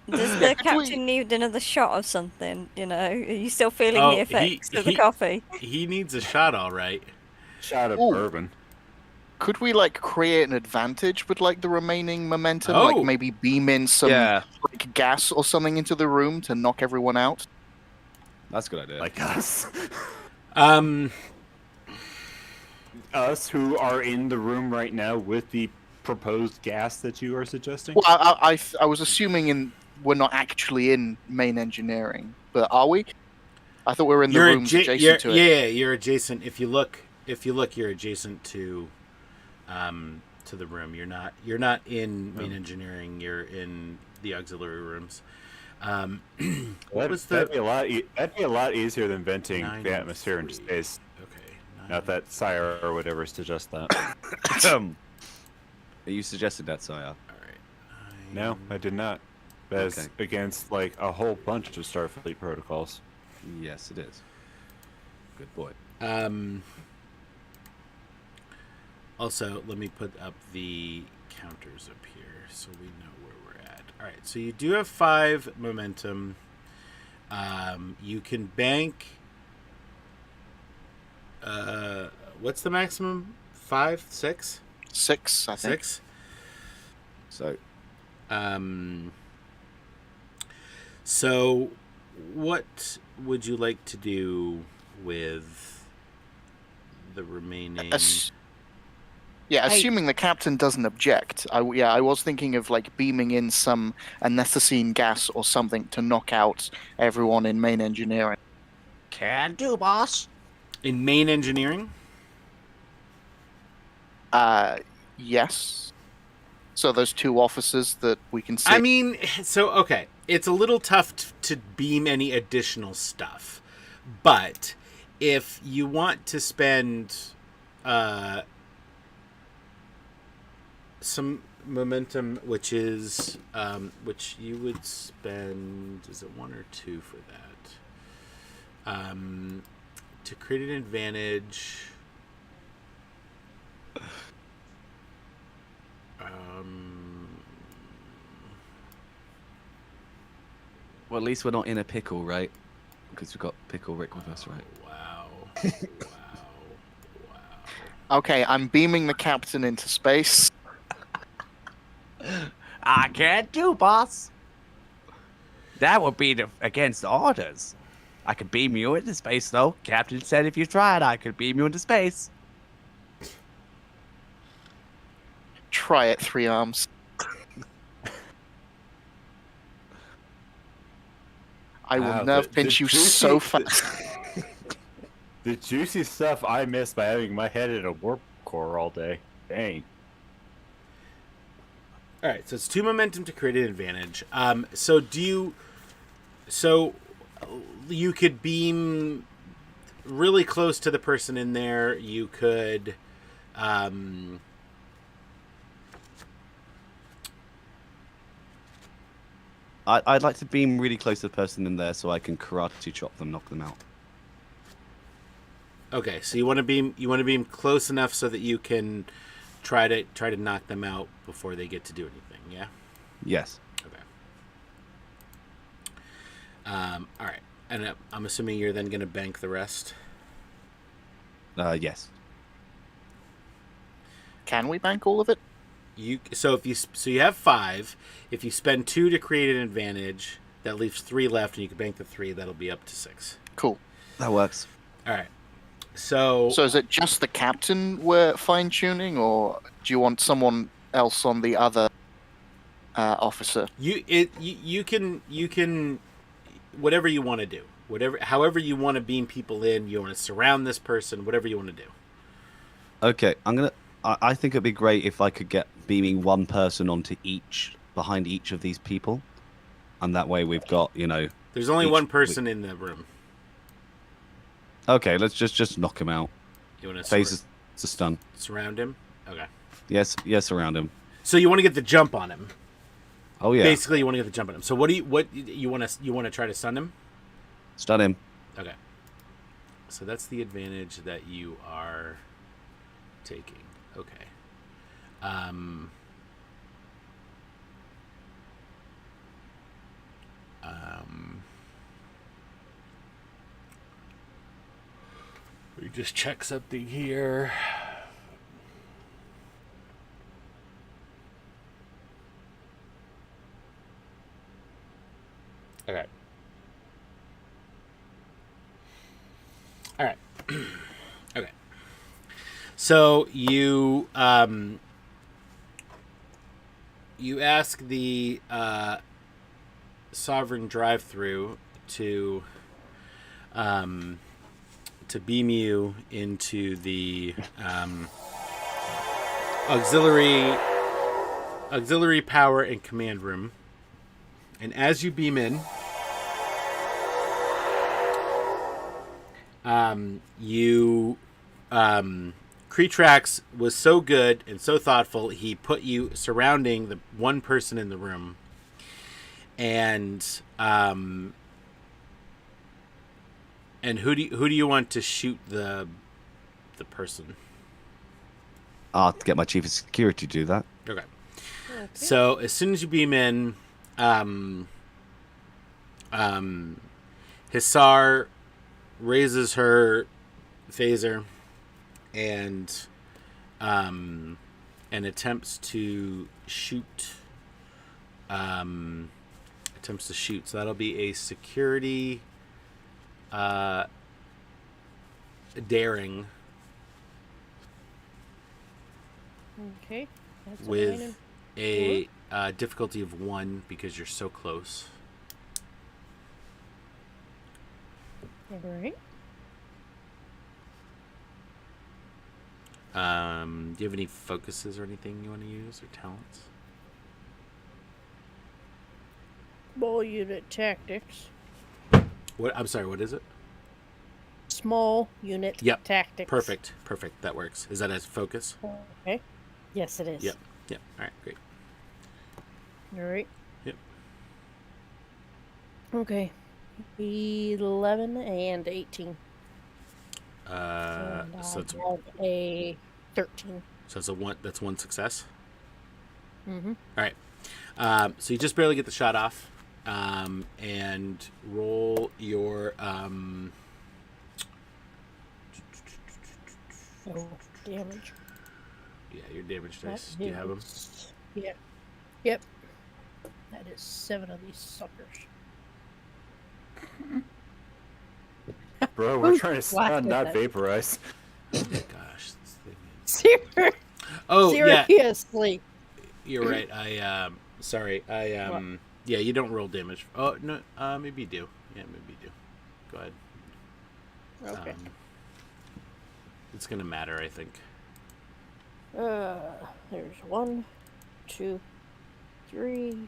Does the captain need another shot or something? Are you still feeling the effects of the coffee? He needs a shot, all right. Shot of bourbon. Could we create an advantage with the remaining momentum? Oh. Like maybe beam in some gas or something into the room to knock everyone out? That's a good idea. Like us. Us who are in the room right now with the proposed gas that you are suggesting? Well, I was assuming we're not actually in main engineering, but are we? I thought we were in the rooms adjacent to it. Yeah, you're adjacent. If you look, you're adjacent to the room. You're not in main engineering. You're in the auxiliary rooms. That'd be a lot easier than venting the atmosphere into space. Okay. Not that Sire or whatever suggests that. You suggested that, Saya. All right. No, I did not. That's against a whole bunch of Starfleet protocols. Yes, it is. Good boy. Also, let me put up the counters up here so we know where we're at. All right, so you do have 5 momentum. You can bank. What's the maximum? 5, 6? 6, I think. 6. So, so what would you like to do with the remaining. Assuming the captain doesn't object. I was thinking of like beaming in some anethicene gas or something to knock out everyone in main engineering. Can do, boss. In main engineering? Yes. So those 2 officers that we can see. I mean, so, okay. It's a little tough to beam any additional stuff. But if you want to spend some momentum, which is which you would spend, is it 1 or 2 for that? To create an advantage. Well, at least we're not in a pickle, right? Because we've got Pickle Rick with us, right? Wow. Okay, I'm beaming the captain into space. I can't do, boss. That would be against orders. I could beam you into space, though. Captain said if you tried, I could beam you into space. Try it, 3 arms. I will nerve pinch you so fast. The juicy stuff I miss by having my head in a warp core all day. Dang. All right, so it's 2 momentum to create an advantage. So you could beam really close to the person in there. You could, I'd like to beam really close to the person in there so I can karate chop them, knock them out. Okay, so you want to beam close enough so that you can try to knock them out before they get to do anything. Yeah. Yes. Okay. All right, and I'm assuming you're then going to bank the rest. Yes. Can we bank all of it? You have 5. If you spend 2 to create an advantage, that leaves 3 left, and you can bank the 3. That'll be up to 6. Cool. That works. All right. So is it just the captain we're fine-tuning, or do you want someone else on the other officer? You can whatever you want to do. However you want to beam people in, you want to surround this person, whatever you want to do. Okay, I think it'd be great if I could get beaming 1 person behind each of these people, and that way we've got, There's only 1 person in the room. Okay, let's just knock him out. You want to phase to stun. Surround him? Okay. Yes, around him. So you want to get the jump on him. Oh yeah. Basically you want to get the jump on him. So what you want to try to stun him? Stun him. Okay. So that's the advantage that you are taking. Okay. We just check something here. Okay. All right. Okay. So you ask the Sovereign drive-through to beam you into the auxiliary power and command room. And as you beam in, Kreetrax was so good and so thoughtful, he put you surrounding the 1 person in the room. And who do you want to shoot the person? I'll get my chief of security to do that. Okay. So as soon as you beam in, Hisar raises her phaser and attempts to shoot. So that'll be a security daring Okay. That's with a difficulty of 1 because you're so close. All right. Do you have any focuses or anything you want to use or talents? Small unit tactics. What? I'm sorry. What is it? Small unit Yep. tactics. Perfect. That works. Is that a focus? Okay. Yes, it is. Yep. All right. Great. All right. Yep. Okay. 11 and 18. And So it's I have a 13. so it's a 1. That's 1 success. Mm-hmm. All right. So you just barely get the shot off, and roll your Oh, damage. yeah, your damage dice. Do you have them? Yeah. Yep. That is 7 of these suckers. Bro, we're Who trying to laughed stun, at not that? vaporize. Oh my gosh, this thing is... Oh yeah, Seriously. you're right. Sorry. Yeah, you don't roll damage. Oh no, maybe you do. Yeah, maybe you do. Go ahead. Okay. It's gonna matter, I think. There's 1, 2, 3,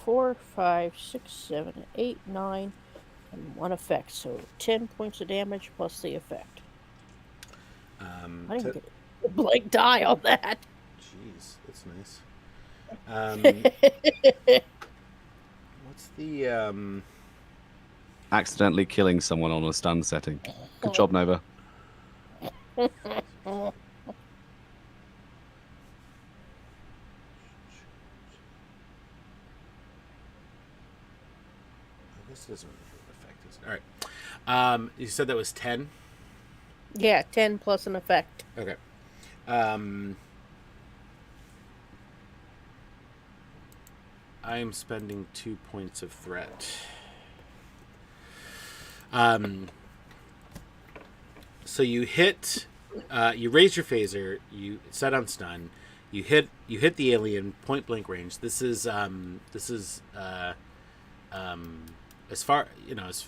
4, 5, 6, 7, 8, 9, and 1 effect. So 10 points of damage plus the effect. I didn't get a blank die on that. Jeez, that's nice. What's the Accidentally killing someone on a stun setting. Good job, Nova. This doesn't really have an effect, is it? All right. You said that was 10? Yeah, 10 plus an effect. Okay. I am spending 2 points of threat. So you hit, you raise your phaser, you set on stun, you hit the alien point blank range. This is as far, as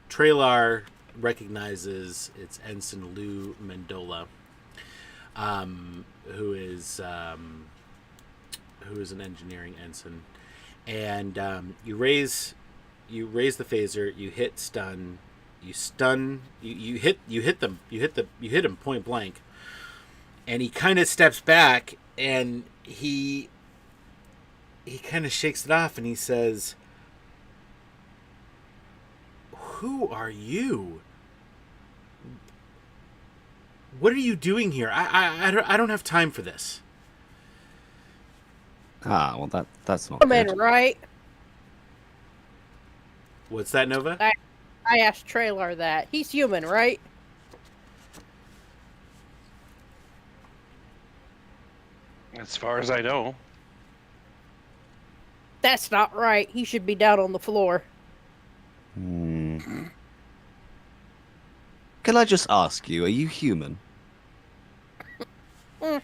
Trailar recognizes its Ensign Lou Mendola, who is an engineering ensign, and you raise the phaser, you hit stun, you hit him point blank, and he kind of steps back and he kind of shakes it off and he says, "Who are you? What are you doing here? I don't have time for this." Ah, well, that's not Human, good. right? What's that, Nova? I asked Trailer that. He's human, right? As far as I know. That's not right. He should be down on the floor. Can I just ask you, are you human? If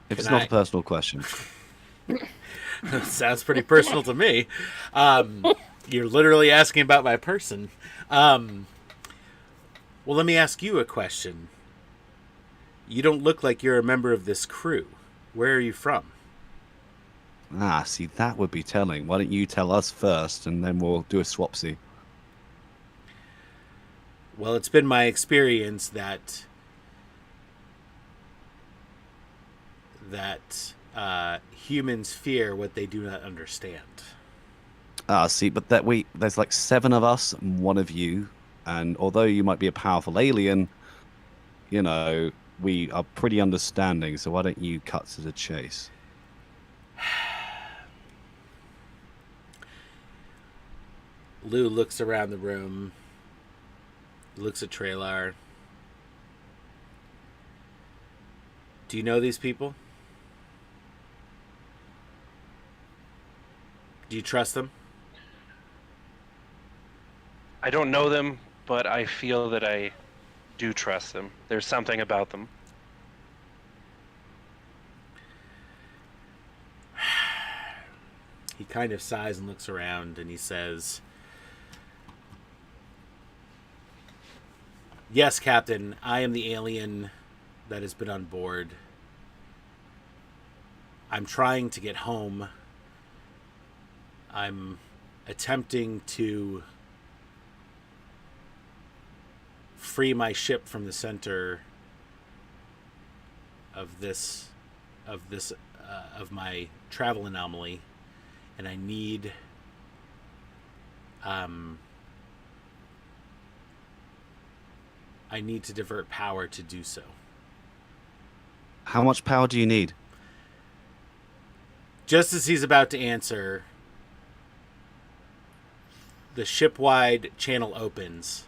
it's Can not I- a personal question. Sounds pretty personal to me. You're literally asking about my person. Well, let me ask you a question. You don't look like you're a member of this crew. Where are you from? Ah, see, that would be telling. Why don't you tell us first, and then we'll do a swapsy. Well, it's been my experience that humans fear what they do not understand. Ah, see, but there's like 7 of us and 1 of you, and although you might be a powerful alien, we are pretty understanding, so why don't you cut to the chase? Lou looks around the room, looks at Trailar. Do you know these people? Do you trust them? I don't know them, but I feel that I do trust them. There's something about them. He kind of sighs and looks around, and he says, "Yes, Captain, I am the alien that has been on board. I'm trying to get home. I'm attempting to free my ship from the center of my travel anomaly, and I need to divert power to do so." How much power do you need? Just as he's about to answer, the ship-wide channel opens,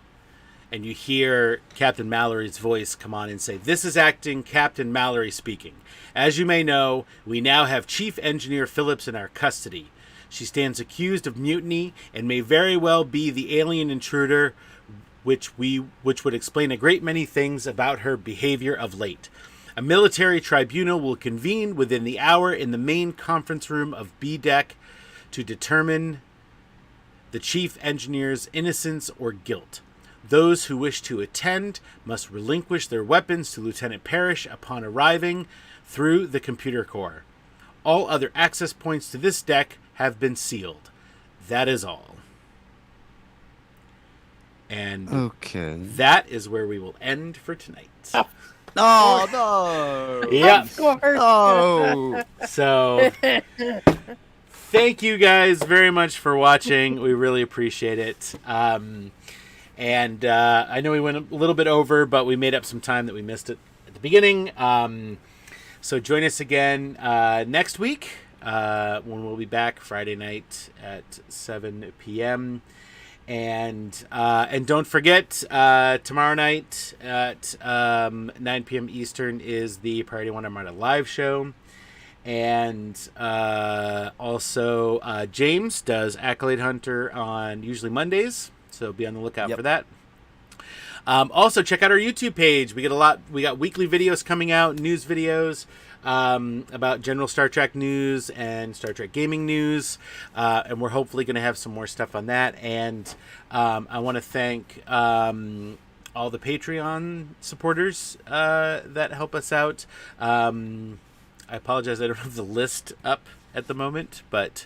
and you hear Captain Mallory's voice come on and say, "This is Acting Captain Mallory speaking. As you may know, we now have Chief Engineer Phillips in our custody. She stands accused of mutiny and may very well be the alien intruder, which would explain a great many things about her behavior of late. A military tribunal will convene within the hour in the main conference room of B deck to determine the chief engineer's innocence or guilt. Those who wish to attend must relinquish their weapons to Lieutenant Parrish upon arriving through the computer core. All other access points to this deck have been sealed. That is all." And Okay. that is where we will end for tonight. Oh, no. Yep. Of course. Oh. So, thank you guys very much for watching. We really appreciate it. And I know we went a little bit over, but we made up some time that we missed it at the beginning. So join us again next week when we'll be back Friday night at 7 p.m. And don't forget, tomorrow night at 9 p.m. Eastern is the Priority One Armada live show. And also James does Accolade Hunter on usually Mondays, so be on the lookout for that. Also, check out our YouTube page. We got weekly videos coming out, news videos about general Star Trek news and Star Trek gaming news, and we're hopefully going to have some more stuff on that. And I want to thank all the Patreon supporters that help us out. I apologize, I don't have the list up at the moment, but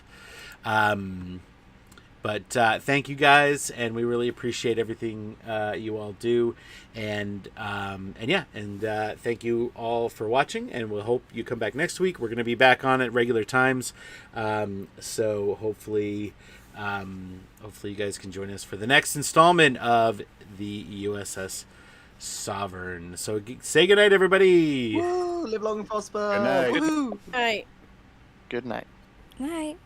thank you guys, and we really appreciate everything you all do, and thank you all for watching, and we'll hope you come back next week. We're going to be back on at regular times, so hopefully you guys can join us for the next installment of the USS Sovereign. So say goodnight, everybody. Woo, live long and prosper. Good night. Woohoo. All right. Good night. Night.